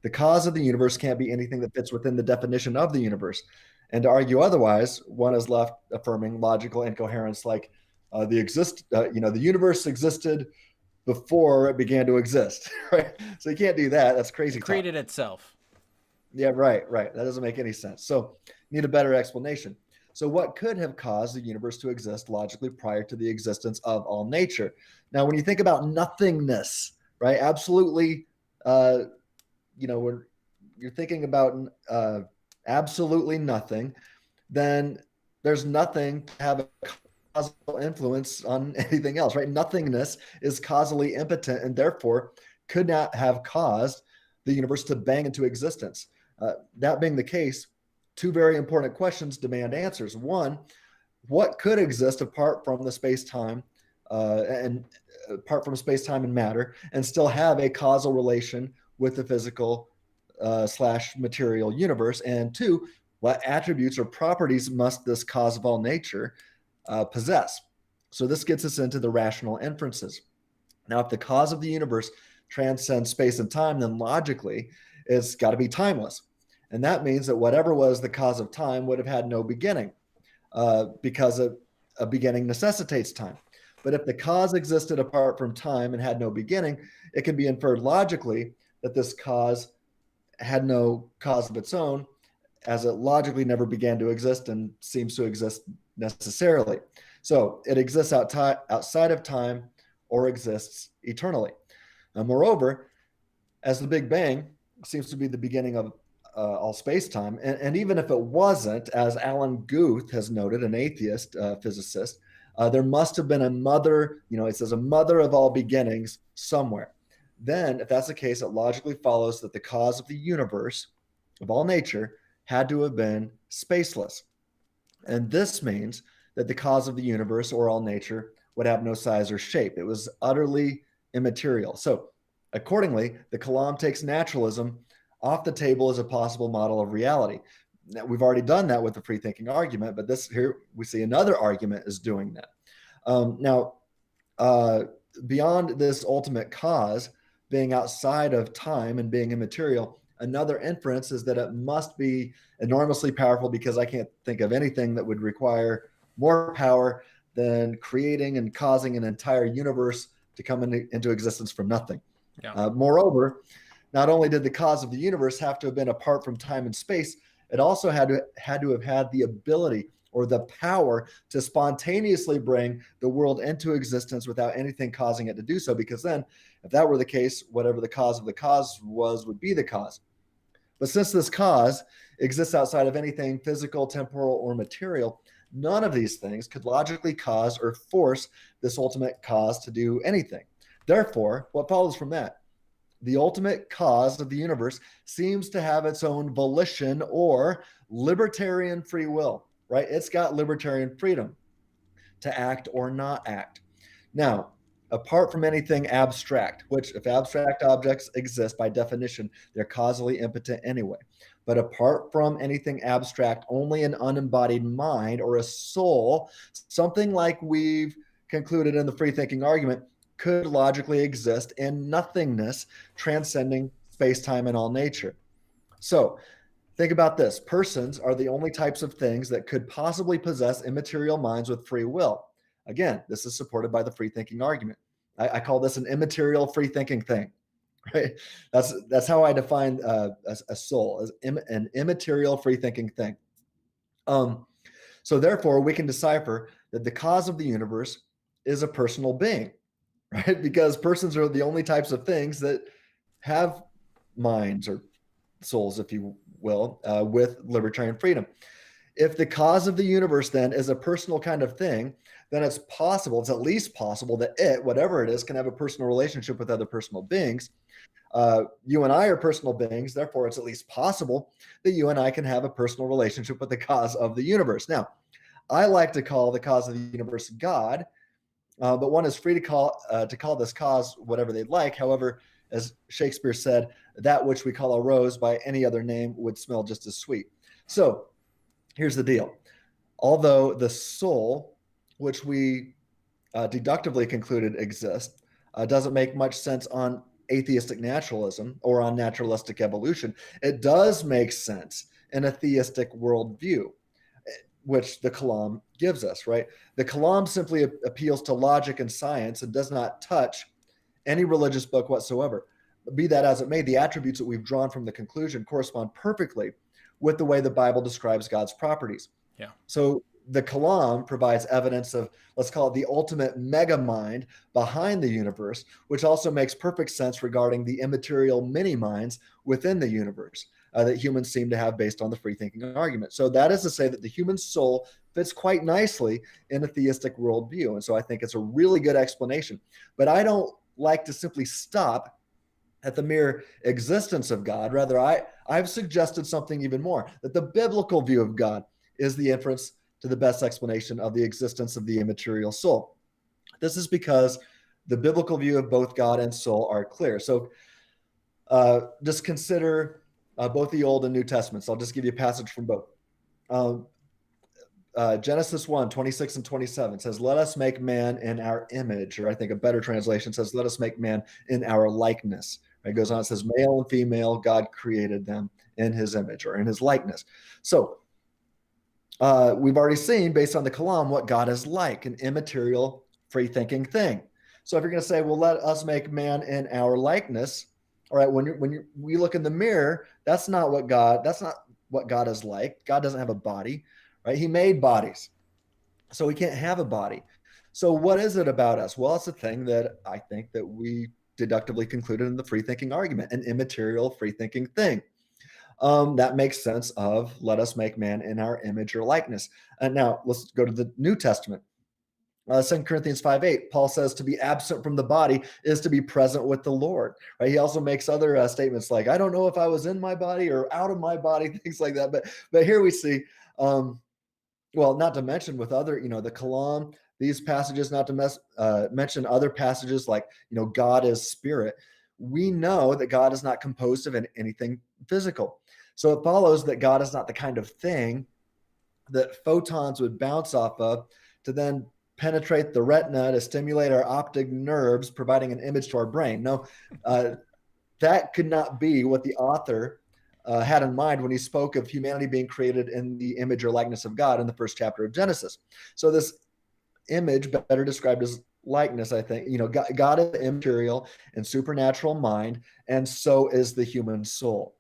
the cause of the universe can't be anything that fits within the definition of the universe. And to argue otherwise, one is left affirming logical incoherence, like the universe existed before it began to exist, right? So you can't do that. That's crazy. It created itself. Yeah, right. That doesn't make any sense. So need a better explanation. So what could have caused the universe to exist logically prior to the existence of all nature? Now, when you think about nothingness, right? Absolutely, you're thinking about absolutely nothing, then there's nothing to have a causal influence on anything else, right? Nothingness is causally impotent and therefore could not have caused the universe to bang into existence. That being the case, 2 very important questions demand answers. 1, what could exist apart from the space-time and matter and still have a causal relation with the physical / material universe? And 2, what attributes or properties must this cause of all nature possess? So this gets us into the rational inferences. Now, if the cause of the universe transcends space and time, then logically it's got to be timeless. And that means that whatever was the cause of time would have had no beginning because a beginning necessitates time. But if the cause existed apart from time and had no beginning, it can be inferred logically that this cause had no cause of its own, as it logically never began to exist and seems to exist necessarily. So it exists outside of time or exists eternally. Moreover, as the Big Bang seems to be the beginning of all space-time, and even if it wasn't, as Alan Guth has noted, an atheist physicist, there must have been a mother, it says a mother of all beginnings somewhere. Then, if that's the case, it logically follows that the cause of the universe, of all nature, had to have been spaceless. And this means that the cause of the universe, or all nature, would have no size or shape. It was utterly immaterial. So, accordingly, the Kalam takes naturalism off the table as a possible model of reality. Now, we've already done that with the free thinking argument, but here we see another argument is doing that. Beyond this ultimate cause being outside of time and being immaterial, another inference is that it must be enormously powerful, because I can't think of anything that would require more power than creating and causing an entire universe to come into existence from nothing. Yeah. Moreover, not only did the cause of the universe have to have been apart from time and space, it also had to have had the ability or the power to spontaneously bring the world into existence without anything causing it to do so, because then, if that were the case, whatever the cause of the cause was would be the cause. But since this cause exists outside of anything physical, temporal, or material, none of these things could logically cause or force this ultimate cause to do anything. Therefore, what follows from that? The ultimate cause of the universe seems to have its own volition or libertarian free will, right? It's got libertarian freedom to act or not act. Now, apart from anything abstract, which if abstract objects exist by definition, they're causally impotent anyway. But apart from anything abstract, only an unembodied mind or a soul, something like we've concluded in the free thinking argument, could logically exist in nothingness, transcending space-time and all nature. So think about this. Persons are the only types of things that could possibly possess immaterial minds with free will. Again, this is supported by the free thinking argument. I call this an immaterial free thinking thing, right? That's how I define a soul, as an immaterial free thinking thing. So therefore, we can decipher that the cause of the universe is a personal being. right? Because persons are the only types of things that have minds or souls, if you will, with libertarian freedom. If the cause of the universe then is a personal kind of thing, then it's at least possible that it, whatever it is, can have a personal relationship with other personal beings. You and I are personal beings, therefore it's at least possible that you and I can have a personal relationship with the cause of the universe. Now, I like to call the cause of the universe God, but one is free to call this cause whatever they'd like. However, as Shakespeare said, that which we call a rose by any other name would smell just as sweet. So here's the deal. Although the soul, which we deductively concluded exists, doesn't make much sense on atheistic naturalism or on naturalistic evolution, it does make sense in a theistic worldview, which the Kalam gives us, right? The Kalam simply appeals to logic and science and does not touch any religious book whatsoever. Be that as it may, the attributes that we've drawn from the conclusion correspond perfectly with the way the Bible describes God's properties. Yeah. So the Kalam provides evidence of, let's call it the ultimate mega mind behind the universe, which also makes perfect sense regarding the immaterial mini minds within the universe that humans seem to have based on the free thinking argument. So that is to say that the human soul fits quite nicely in a theistic worldview. And so I think it's a really good explanation. But I don't like to simply stop at the mere existence of God. Rather, I've suggested something even more, that the biblical view of God is the inference to the best explanation of the existence of the immaterial soul. This is because the biblical view of both God and soul are clear. So just consider both the Old and New Testaments. I'll just give you a passage from both. Genesis 1, 26 and 27 says, let us make man in our image, or I think a better translation says, let us make man in our likeness. It goes on, it says, male and female, God created them in his image or in his likeness. So we've already seen, based on the Kalam, what God is like, an immaterial, free-thinking thing. So if you're going to say, well, let us make man in our likeness, all right, when we look in the mirror, that's not what God is like. God doesn't have a body, right? He made bodies, so he can't have a body. So what is it about us? Well, it's a thing that I think that we deductively concluded in the free-thinking argument, an immaterial, free-thinking thing. That makes sense of let us make man in our image or likeness. And now let's go to the New Testament. 2 Corinthians 5:8, Paul says to be absent from the body is to be present with the Lord. Right? He also makes other statements like, I don't know if I was in my body or out of my body, things like that. But here we see, well, not to mention with other, the Kalam, these passages, not to mention other passages like, God is spirit. We know that God is not composed of anything physical. So it follows that God is not the kind of thing that photons would bounce off of to then penetrate the retina to stimulate our optic nerves, providing an image to our brain. No, that could not be what the author had in mind when he spoke of humanity being created in the image or likeness of God in the first chapter of Genesis. So this image, better described as likeness, I think, God is immaterial and supernatural mind, and so is the human soul.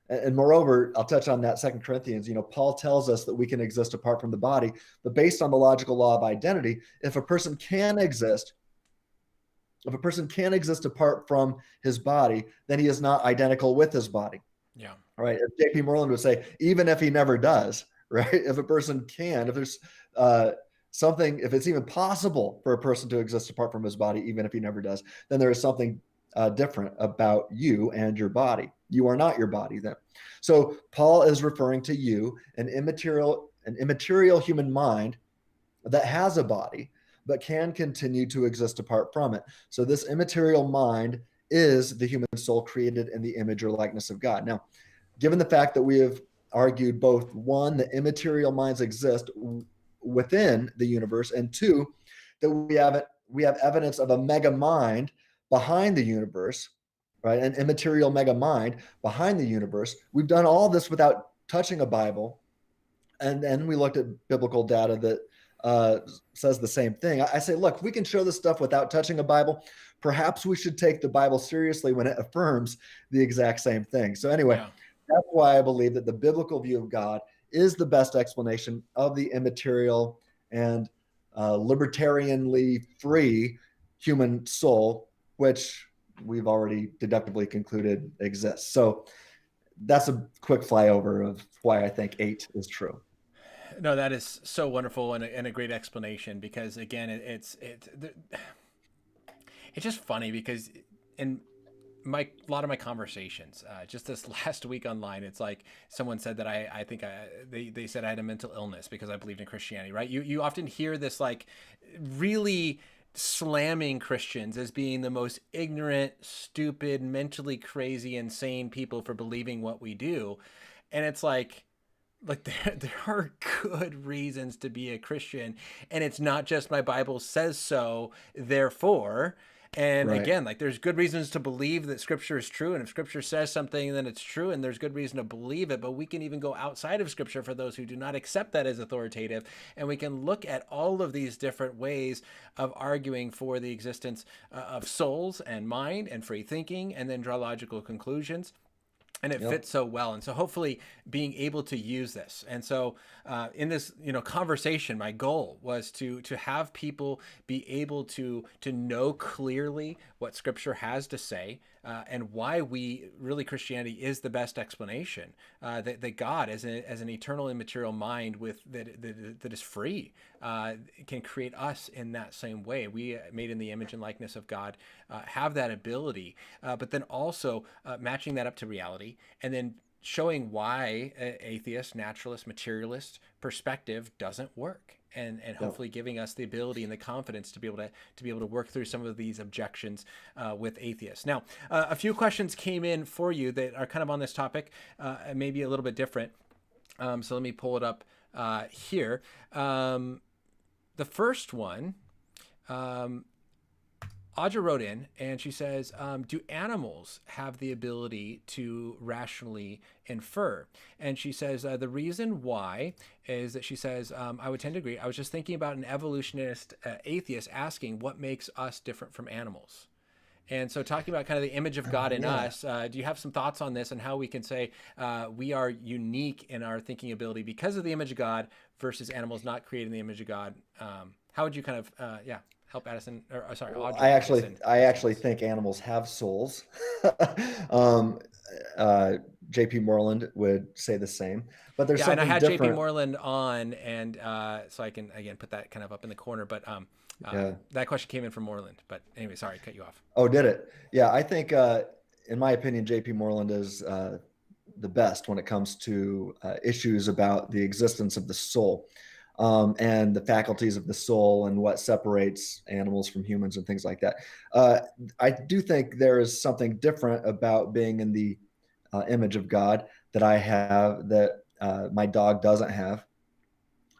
And moreover, I'll touch on that 2 Corinthians, Paul tells us that we can exist apart from the body, but based on the logical law of identity, if a person can exist apart from his body, then he is not identical with his body. Yeah. All right. As J.P. Moreland would say, even if he never does, right? If a person can, if there's something, if it's even possible for a person to exist apart from his body, even if he never does, then there is something different about you and your body. You are not your body then. So Paul is referring to you, an immaterial human mind that has a body, but can continue to exist apart from it. So this immaterial mind is the human soul created in the image or likeness of God. Now, given the fact that we have argued both, one, that immaterial minds exist within the universe, and two, that we have evidence of a mega mind behind the universe, right? An immaterial mega mind behind the universe. We've done all this without touching a Bible. And then we looked at biblical data that says the same thing. I say, look, we can show this stuff without touching a Bible. Perhaps we should take the Bible seriously when it affirms the exact same thing. So anyway, That's why I believe that the biblical view of God is the best explanation of the immaterial and libertarianly free human soul, which we've already deductively concluded exists. So that's a quick flyover of why I think 8 is true. No, that is so wonderful and a great explanation because again, it's just funny because in my a lot of my conversations, just this last week online, it's like someone said that I think they said I had a mental illness because I believed in Christianity, right? You often hear this like really slamming Christians as being the most ignorant, stupid, mentally crazy, insane people for believing what we do, and it's like there are good reasons to be a Christian, and it's not just my Bible says so, therefore. And Right. again, like there's good reasons to believe that Scripture is true, and if Scripture says something, then it's true, and there's good reason to believe it. But we can even go outside of Scripture for those who do not accept that as authoritative, and we can look at all of these different ways of arguing for the existence of souls and mind and free thinking, and then draw logical conclusions, and it Yep. fits so well. And so hopefully being able to use this. And so in this, conversation, my goal was to have people be able to know clearly what Scripture has to say, and why we really Christianity is the best explanation, that God as an eternal immaterial mind that is free, can create us in that same way. We made in the image and likeness of God, have that ability, but then also matching that up to reality, and then showing why atheist, naturalist, materialist perspective doesn't work, and Yep. hopefully giving us the ability and the confidence to be able to work through some of these objections with atheists. Now, a few questions came in for you that are kind of on this topic, maybe a little bit different. So let me pull it up here. The first one, Audra wrote in and she says, do animals have the ability to rationally infer? And she says, the reason why is that she says, I would tend to agree. I was just thinking about an evolutionist atheist asking what makes us different from animals. And so talking about kind of the image of God in Yeah. us, do you have some thoughts on this and how we can say we are unique in our thinking ability because of the image of God versus animals not creating the image of God? How would you kind of, help Addison, or sorry, Audrey? I actually think animals have souls. um, J.P. Moreland would say the same, but there's Yeah, and I something had J.P. different. Moreland on, and so I can again put that kind of up in the corner. But Yeah. that question came in from Moreland. But anyway, sorry, cut you off. Oh, did it? Yeah, I think, in my opinion, J.P. Moreland is the best when it comes to issues about the existence of the soul, and the faculties of the soul and what separates animals from humans and things like that. Uh, I do think there is something different about being in the image of God that I have that my dog doesn't have.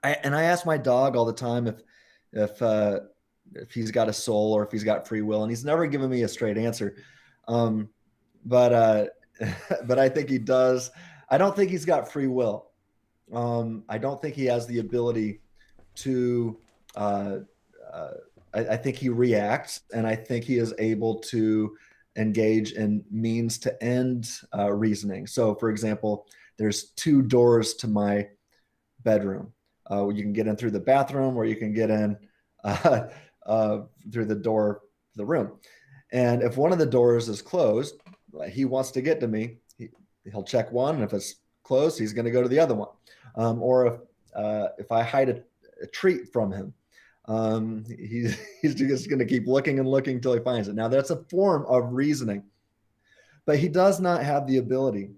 And I ask my dog all the time if uh, if he's got a soul or if he's got free will, and he's never given me a straight answer. Um, but but I think he does. I don't think he's got free will. I don't think he has the ability to. Uh, uh, I think he reacts, and I think he is able to engage in means to end reasoning. So, for example, there's two doors to my bedroom. You can get in through the bathroom, or you can get in uh, through the door to the room. And if one of the doors is closed, he wants to get to me. He'll check one, and if it's closed, he's going to go to the other one. Or if I hide a treat from him, he's just going to keep looking and looking until he finds it. Now, that's a form of reasoning, but he does not have the ability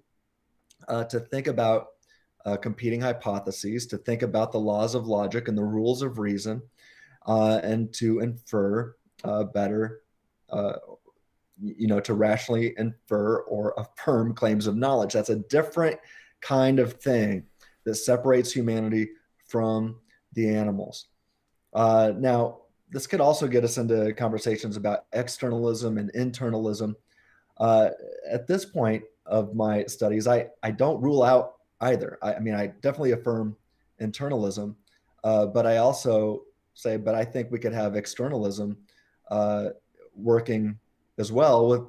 to think about competing hypotheses, to think about the laws of logic and the rules of reason, and to infer better, to rationally infer or affirm claims of knowledge. That's a different kind of thing that separates humanity from the animals. Now, this could also get us into conversations about externalism and internalism. At this point of my studies, I don't rule out either. I mean, I definitely affirm internalism, but I also say, but I think we could have externalism working as well with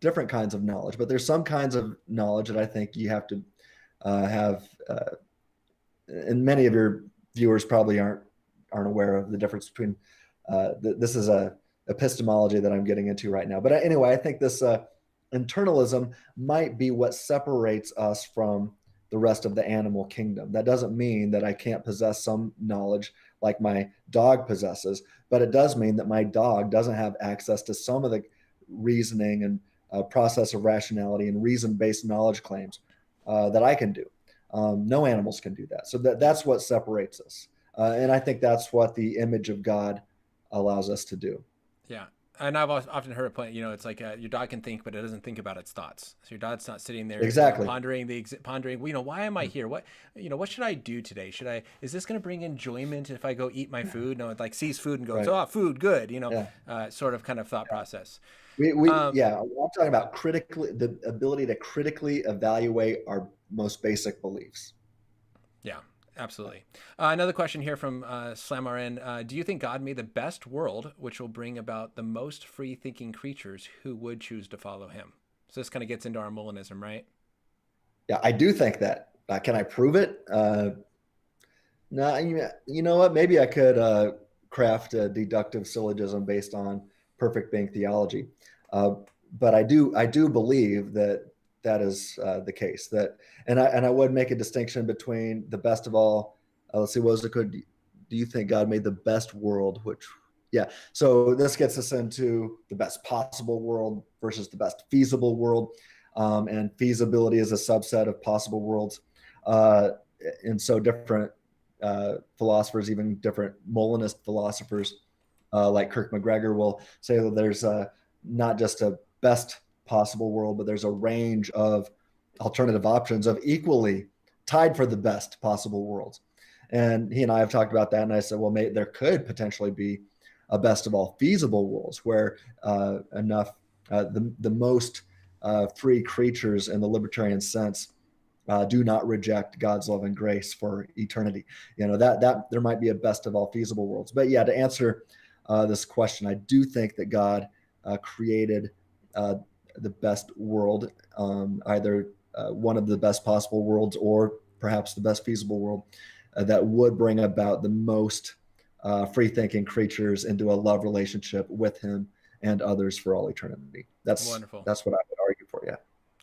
different kinds of knowledge. But there's some kinds of knowledge that I think you have to have, and many of your viewers probably aren't aware of the difference between. This is a epistemology that I'm getting into right now. But anyway, I think this internalism might be what separates us from the rest of the animal kingdom. That doesn't mean that I can't possess some knowledge like my dog possesses, but it does mean that my dog doesn't have access to some of the reasoning and process of rationality and reason-based knowledge claims that I can do. No animals can do that. So that's what separates us. And I think that's what the image of God allows us to do. Yeah. And I've often heard a point, it's like your dog can think, but it doesn't think about its thoughts. So your dog's not sitting there Exactly. pondering, why am I here? What should I do today? Is this going to bring enjoyment if I go eat my food? No, it like sees food and goes, Right. oh, food, good, Yeah. sort of kind of thought process. Yeah, I'm talking about the ability to critically evaluate our most basic beliefs. Yeah, absolutely. Another question here from Slamarin. Do you think God made the best world, which will bring about the most free-thinking creatures who would choose to follow him? So this kind of gets into our Molinism, right? Yeah, I do think that. Can I prove it? No, you know what? Maybe I could craft a deductive syllogism based on perfect being theology. Uh, but I do believe that that is the case. And I would make a distinction between the best of all. Let's see, what was it? Do you think God made the best world? Yeah. So this gets us into the best possible world versus the best feasible world, and feasibility is a subset of possible worlds. And so different philosophers, even different Molinist philosophers like Kirk McGregor, will say that there's not just a best possible world, but there's a range of alternative options of equally tied for the best possible worlds. And he and I have talked about that. And I said, well, there could potentially be a best of all feasible worlds where the most free creatures in the libertarian sense do not reject God's love and grace for eternity. That there might be a best of all feasible worlds. But yeah, to answer this question, I do think that God created the best world, either one of the best possible worlds or perhaps the best feasible world that would bring about the most free-thinking creatures into a love relationship with him and others for all eternity. That's Wonderful. That's what I would argue for. Yeah.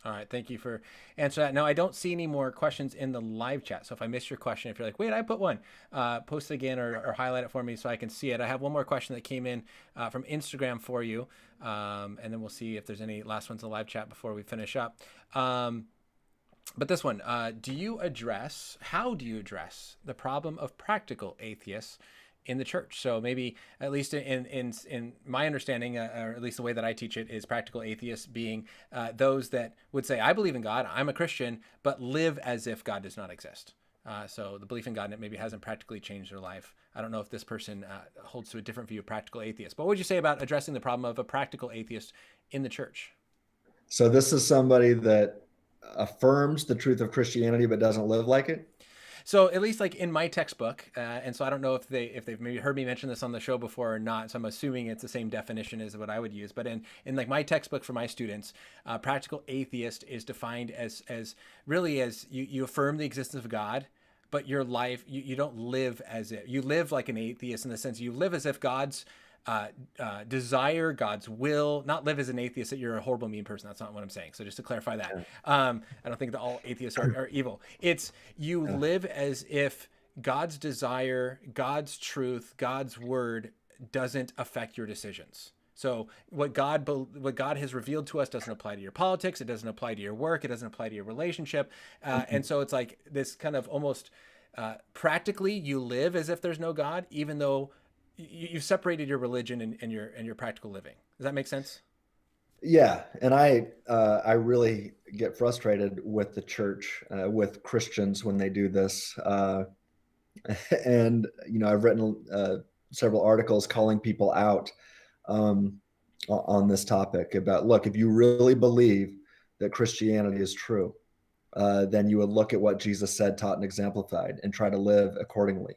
All right, thank you for answering that. Now, I don't see any more questions in the live chat. So if I missed your question, if you're like, wait, I put one, post it again or highlight it for me so I can see it. I have one more question that came in from Instagram for you, and then we'll see if there's any last ones in the live chat before we finish up. But this one, how do you address the problem of practical atheists in the church? So maybe, at least in my understanding, or at least the way that I teach it, is practical atheists being those that would say, I believe in God, I'm a Christian, but live as if God does not exist. So the belief in God maybe hasn't practically changed their life. I don't know if this person holds to a different view of practical atheists. But what would you say about addressing the problem of a practical atheist in the church? So this is somebody that affirms the truth of Christianity but doesn't live like it. So at least like in my textbook, and so I don't know if they've maybe heard me mention this on the show before or not. So I'm assuming it's the same definition as what I would use. But in like my textbook for my students, practical atheist is defined as really as you affirm the existence of God, but your life you don't live as if you live like an atheist in the sense you live as if God's desire, God's will, not live as an atheist that you're a horrible, mean person. That's not what I'm saying. So just to clarify that, I don't think that all atheists are evil. It's you live as if God's desire, God's truth, God's word doesn't affect your decisions. So what God has revealed to us doesn't apply to your politics. It doesn't apply to your work. It doesn't apply to your relationship. And so it's like this kind of almost practically you live as if there's no God, even though you've separated your religion and your practical living. Does that make sense? Yeah, and I really get frustrated with the church, with Christians when they do this, and I've written several articles calling people out on this topic about, look, if you really believe that Christianity is true, then you would look at what Jesus said, taught, and exemplified, and try to live accordingly.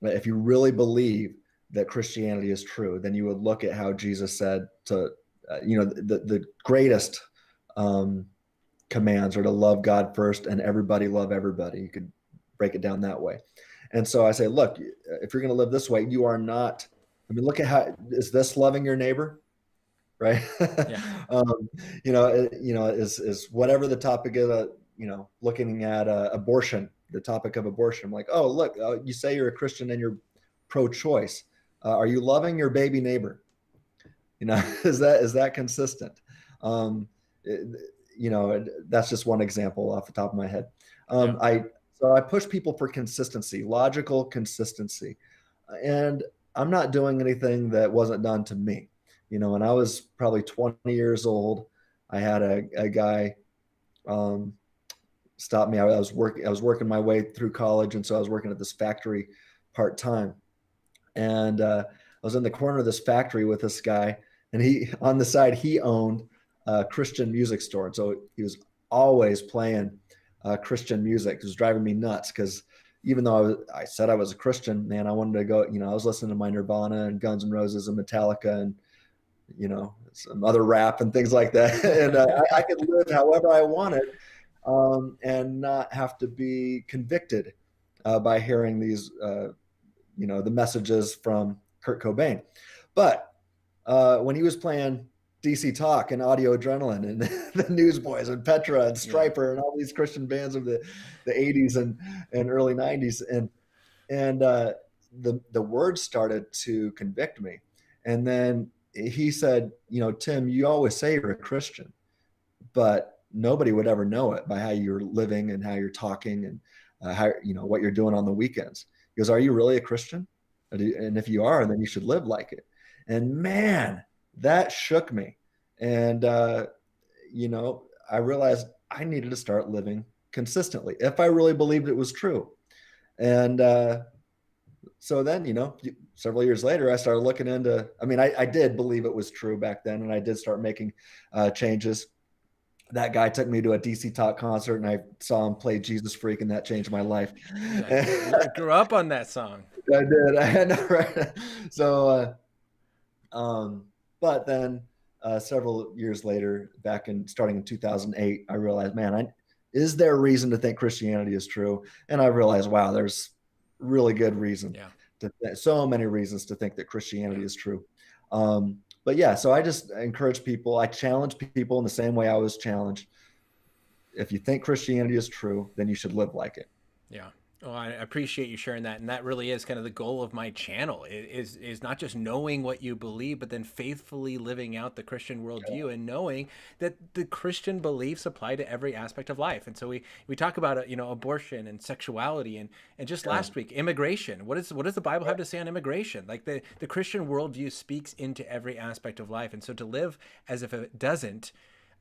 If you really believe that Christianity is true, then you would look at how Jesus said to, the greatest commands are to love God first and everybody love everybody. You could break it down that way. And so I say, look, if you're going to live this way, you are not I mean, look at how, is this loving your neighbor? Right. Yeah. Is whatever the topic of, looking at abortion, the topic of abortion. I'm like, oh, look, you say you're a Christian and you're pro-choice. Are you loving your baby neighbor? Is that consistent? Um, it, that's just one example off the top of my head. Yeah. I push people for consistency, logical consistency, and I'm not doing anything that wasn't done to me. When I was probably 20 years old, I had a guy um, stop me. I was working my way through college, and so I was working at this factory part time, and I was in the corner of this factory with this guy, and he on the side he owned a Christian music store, and so he was always playing Christian music. It was driving me nuts because even though I said I was a Christian, man, I wanted to go. I was listening to my Nirvana and Guns N' Roses and Metallica and some other rap and things like that, and I could live however I wanted, and not have to be convicted by hearing these the messages from Kurt Cobain. But when he was playing DC Talk and Audio Adrenaline and the Newsboys and Petra and Stryper and all these Christian bands of the 80s and early 90s, and the words started to convict me. And then he said, Tim, you always say you're a Christian, but nobody would ever know it by how you're living and how you're talking and how what you're doing on the weekends. He goes, are you really a Christian? And if you are, then you should live like it. And man, that shook me. And I realized I needed to start living consistently if I really believed it was true. And so then, several years later, I started looking into, I did believe it was true back then, and I did start making changes. That guy took me to a DC Talk concert, and I saw him play Jesus Freak, and that changed my life. I grew up on that song. I did. I know, right? So, but then several years later, starting in 2008, I realized, man, is there a reason to think Christianity is true? And I realized, wow, there's really good reason. Yeah. So many reasons to think that Christianity is true. But yeah, so I just encourage people. I challenge people in the same way I was challenged. If you think Christianity is true, then you should live like it. Yeah. Well, I appreciate you sharing that. And that really is kind of the goal of my channel is not just knowing what you believe, but then faithfully living out the Christian worldview and knowing that the Christian beliefs apply to every aspect of life. And so we talk about, abortion and sexuality and just last week, immigration. What does the Bible have to say on immigration? Like the Christian worldview speaks into every aspect of life. And so to live as if it doesn't,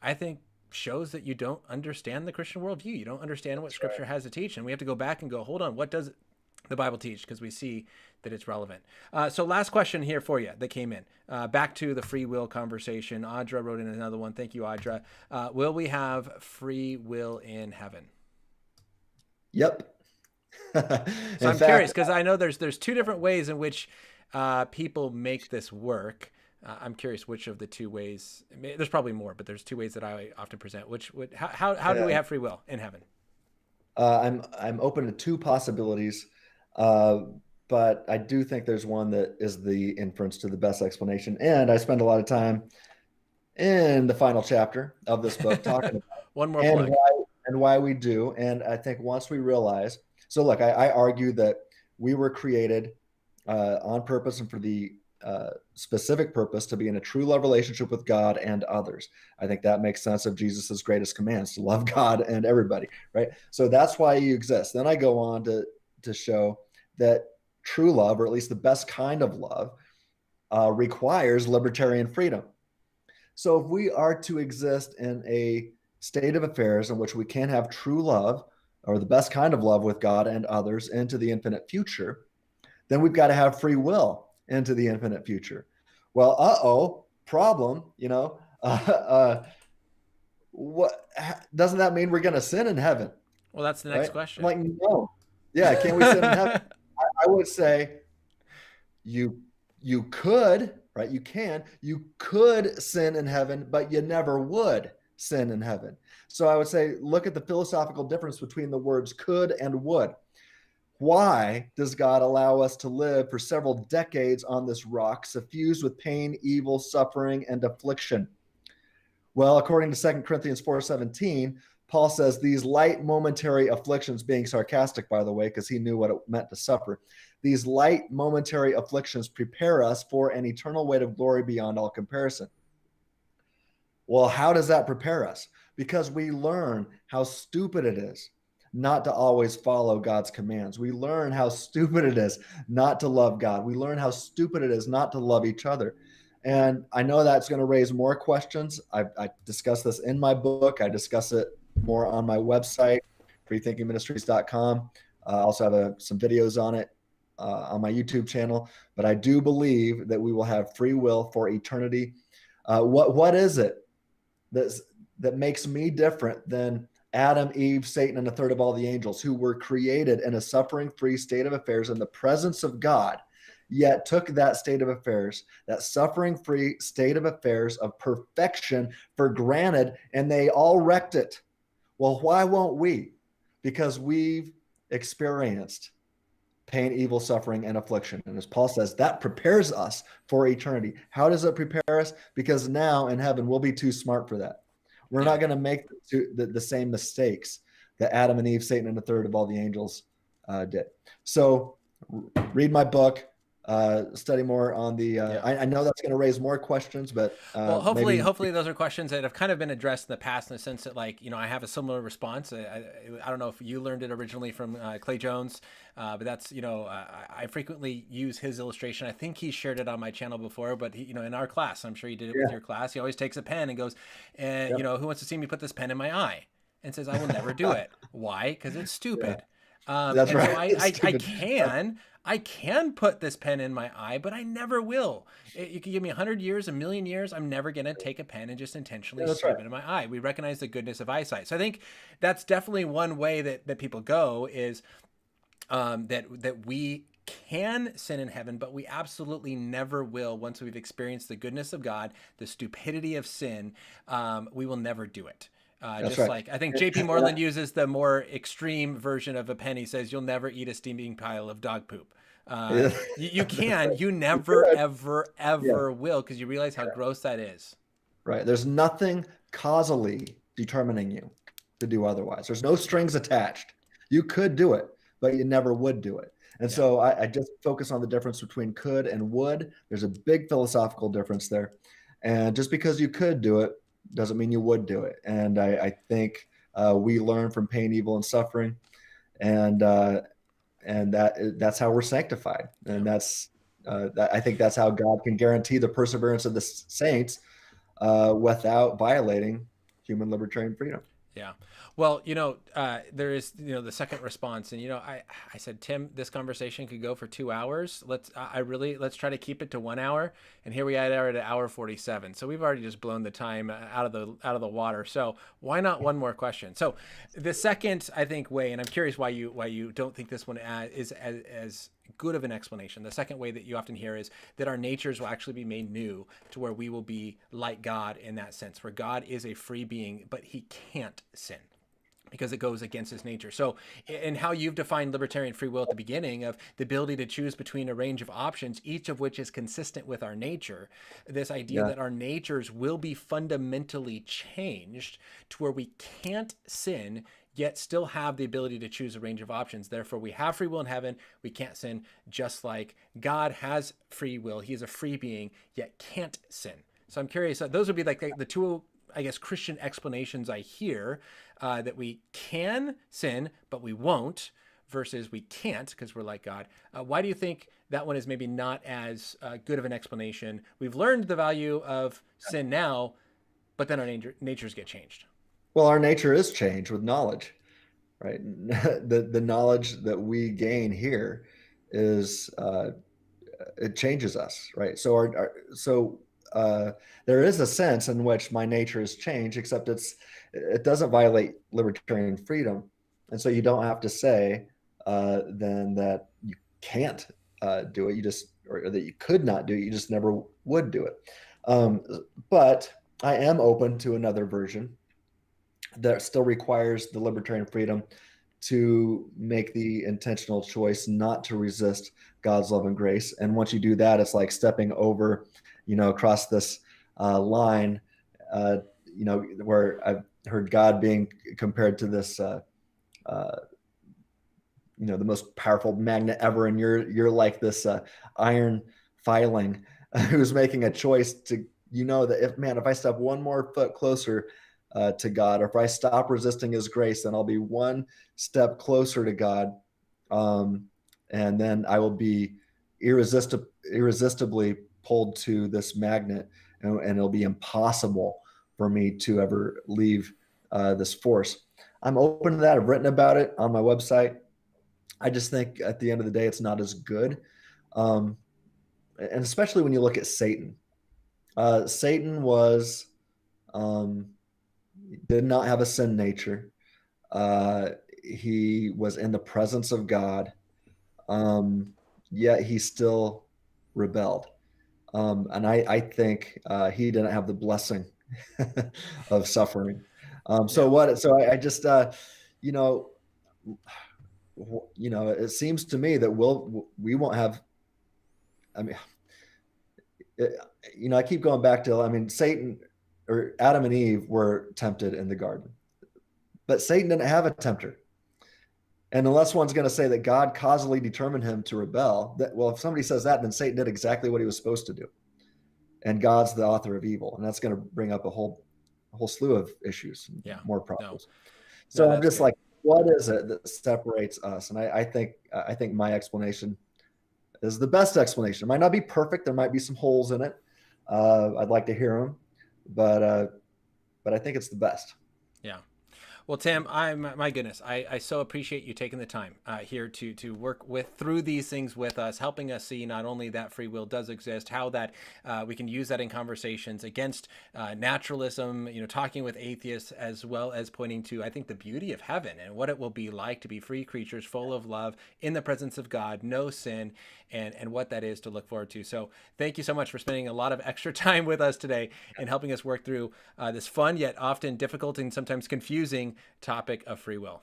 I think, shows that you don't understand the Christian worldview. You don't understand what Scripture has to teach. And we have to go back and go, hold on, what does the Bible teach? Because we see that it's relevant. So last question here for you that came in. Back to the free will conversation. Audra wrote in another one. Thank you, Audra. Will we have free will in heaven? Yep. So I'm curious, because I know there's two different ways in which people make this work. I'm curious which of the two ways. There's probably more, but there's two ways that I often present. How do we have free will in heaven? I'm open to two possibilities, but I do think there's one that is the inference to the best explanation. And I spend a lot of time in the final chapter of this book talking about one more plug. Why we do. And I think once we realize, so look, I argue that we were created on purpose and for the specific purpose to be in a true love relationship with God and others. I think that makes sense of Jesus's greatest commands, to love God and everybody, right? So that's why you exist. Then I go on to show that true love, or at least the best kind of love, requires libertarian freedom. So if we are to exist in a state of affairs in which we can have true love, or the best kind of love with God and others into the infinite future, then we've got to have free will into the infinite future. Well, problem, what doesn't that mean we're going to sin in heaven? Well, that's the next question. I'm like, no. Yeah, can we sin in heaven? I would say you could, right? You could sin in heaven, but you never would sin in heaven. So I would say, look at the philosophical difference between the words could and would. Why does God allow us to live for several decades on this rock, suffused with pain, evil, suffering, and affliction? Well, according to 2 Corinthians 4:17, Paul says these light momentary afflictions, being sarcastic, by the way, because he knew what it meant to suffer, these light momentary afflictions prepare us for an eternal weight of glory beyond all comparison. Well, how does that prepare us? Because we learn how stupid it is not to always follow God's commands. We learn how stupid it is not to love God. We learn how stupid it is not to love each other. And I know that's going to raise more questions. I discuss this in my book. I discuss it more on my website, freethinkingministries.com. I also have some videos on it on my YouTube channel. But I do believe that we will have free will for eternity. What is it that makes me different than Adam, Eve, Satan, and a third of all the angels who were created in a suffering-free state of affairs in the presence of God, yet took that state of affairs, that suffering-free state of affairs of perfection for granted, and they all wrecked it. Well, why won't we? Because we've experienced pain, evil, suffering, and affliction. And as Paul says, that prepares us for eternity. How does it prepare us? Because now in heaven, we'll be too smart for that. We're not going to make the same mistakes that Adam and Eve, Satan, and a third of all the angels did. So read my book, study more on the, I know that's going to raise more questions, but well, hopefully those are questions that have kind of been addressed in the past, in the sense that, like, I have a similar response. I don't know if you learned it originally from Clay Jones, but that's, I frequently use his illustration. I think he shared it on my channel before, but he, in our class, I'm sure you did it with your class. He always takes a pen and goes, and who wants to see me put this pen in my eye? And says, I will never do it. Why? Because it's stupid. That's right. So I can put this pen in my eye, but I never will. You can give me 100 years, a million years, I'm never going to take a pen and just intentionally stick it in my eye. We recognize the goodness of eyesight. So I think that's definitely one way that people go, is that we can sin in heaven, but we absolutely never will. Once we've experienced the goodness of God, the stupidity of sin, we will never do it. Just right. Like I think J.P. Moreland uses the more extreme version of a pen. He says, you'll never eat a steaming pile of dog poop. You can, you never, ever will, because you realize how gross that is. Right. There's nothing causally determining you to do otherwise. There's no strings attached. You could do it, but you never would do it. And so I just focus on the difference between could and would. There's a big philosophical difference there. And just because you could do it doesn't mean you would do it. And I think we learn from pain, evil, and suffering, and that's how we're sanctified. And I think that's how God can guarantee the perseverance of the saints without violating human libertarian freedom. Yeah. Well, there is, the second response, and, I said, Tim, this conversation could go for 2 hours. Let's try to keep it to 1 hour. And here we are at 1:47. So we've already just blown the time out of the water. So why not one more question? So the second, I think, way, and I'm curious why you don't think this one is as good of an explanation. The second way that you often hear is that our natures will actually be made new, to where we will be like God in that sense, where God is a free being, but he can't sin, because it goes against his nature. So, and how you've defined libertarian free will at the beginning, of the ability to choose between a range of options, each of which is consistent with our nature, this idea that our natures will be fundamentally changed to where we can't sin, yet still have the ability to choose a range of options. Therefore, we have free will in heaven. We can't sin, just like God has free will. He is a free being, yet can't sin. So I'm curious, those would be like the two, I guess, Christian explanations I hear, that we can sin, but we won't, versus we can't because we're like God. Why do you think that one is maybe not as good of an explanation? We've learned the value of sin now, but then our natures get changed. Well, our nature is changed with knowledge, right? The knowledge that we gain here is it changes us, right? So there is a sense in which my nature has changed, except it doesn't violate libertarian freedom, and so you don't have to say then that you can't do it. Or that you could not do it. You just never would do it. But I am open to another version that still requires the libertarian freedom to make the intentional choice not to resist God's love and grace. And once you do that, it's like stepping over, across this line, where I've heard God being compared to this, the most powerful magnet ever, and you're like this iron filing who's making a choice to, that if I step one more foot closer to God, or if I stop resisting His grace, then I'll be one step closer to God, and then I will be irresistibly pulled to this magnet, and it'll be impossible for me to ever leave this force. I'm open to that. I've written about it on my website. I just think at the end of the day, it's not as good. And especially when you look at Satan. Satan did not have a sin nature. He was in the presence of God, yet he still rebelled. And I think he didn't have the blessing of suffering. So I just, it seems to me that we won't have, I mean, I keep going back to, Satan or Adam and Eve were tempted in the garden, but Satan didn't have a tempter. And unless one's going to say that God causally determined him to rebel, if somebody says that, then Satan did exactly what he was supposed to do. And God's the author of evil. And that's going to bring up a whole slew of issues, more problems. So I'm just like, what is it that separates us? And I think my explanation is the best explanation. It might not be perfect. There might be some holes in it. I'd like to hear them, but I think it's the best. Yeah. Well, Tim, my goodness, I so appreciate you taking the time here to work through these things with us, helping us see not only that free will does exist, how that we can use that in conversations against naturalism, talking with atheists, as well as pointing to, I think, the beauty of heaven and what it will be like to be free creatures full of love in the presence of God, no sin, and what that is to look forward to. So thank you so much for spending a lot of extra time with us today and helping us work through this fun yet often difficult and sometimes confusing topic of free will.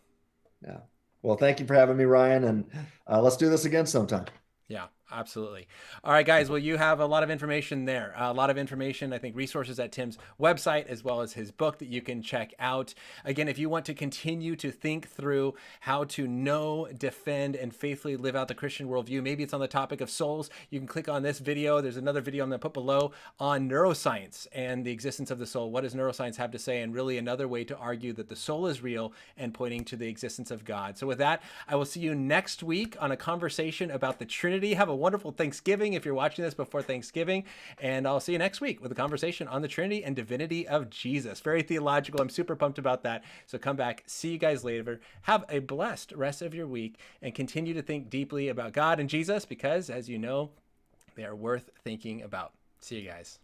Yeah. Well, thank you for having me, Ryan, and let's do this again sometime. Yeah, absolutely. All right, guys. Well, you have a lot of information there. A lot of information, I think, resources at Tim's website, as well as his book that you can check out. Again, if you want to continue to think through how to know, defend, and faithfully live out the Christian worldview, maybe it's on the topic of souls, you can click on this video. There's another video I'm going to put below on neuroscience and the existence of the soul. What does neuroscience have to say? And really another way to argue that the soul is real and pointing to the existence of God. So with that, I will see you next week on a conversation about the Trinity. Have a wonderful Thanksgiving if you're watching this before Thanksgiving, and I'll see you next week with a conversation on the Trinity and divinity of Jesus. Very theological. I'm super pumped about that. So come back. See you guys later. Have a blessed rest of your week and continue to think deeply about God and Jesus, because, as you know, they are worth thinking about. See you guys.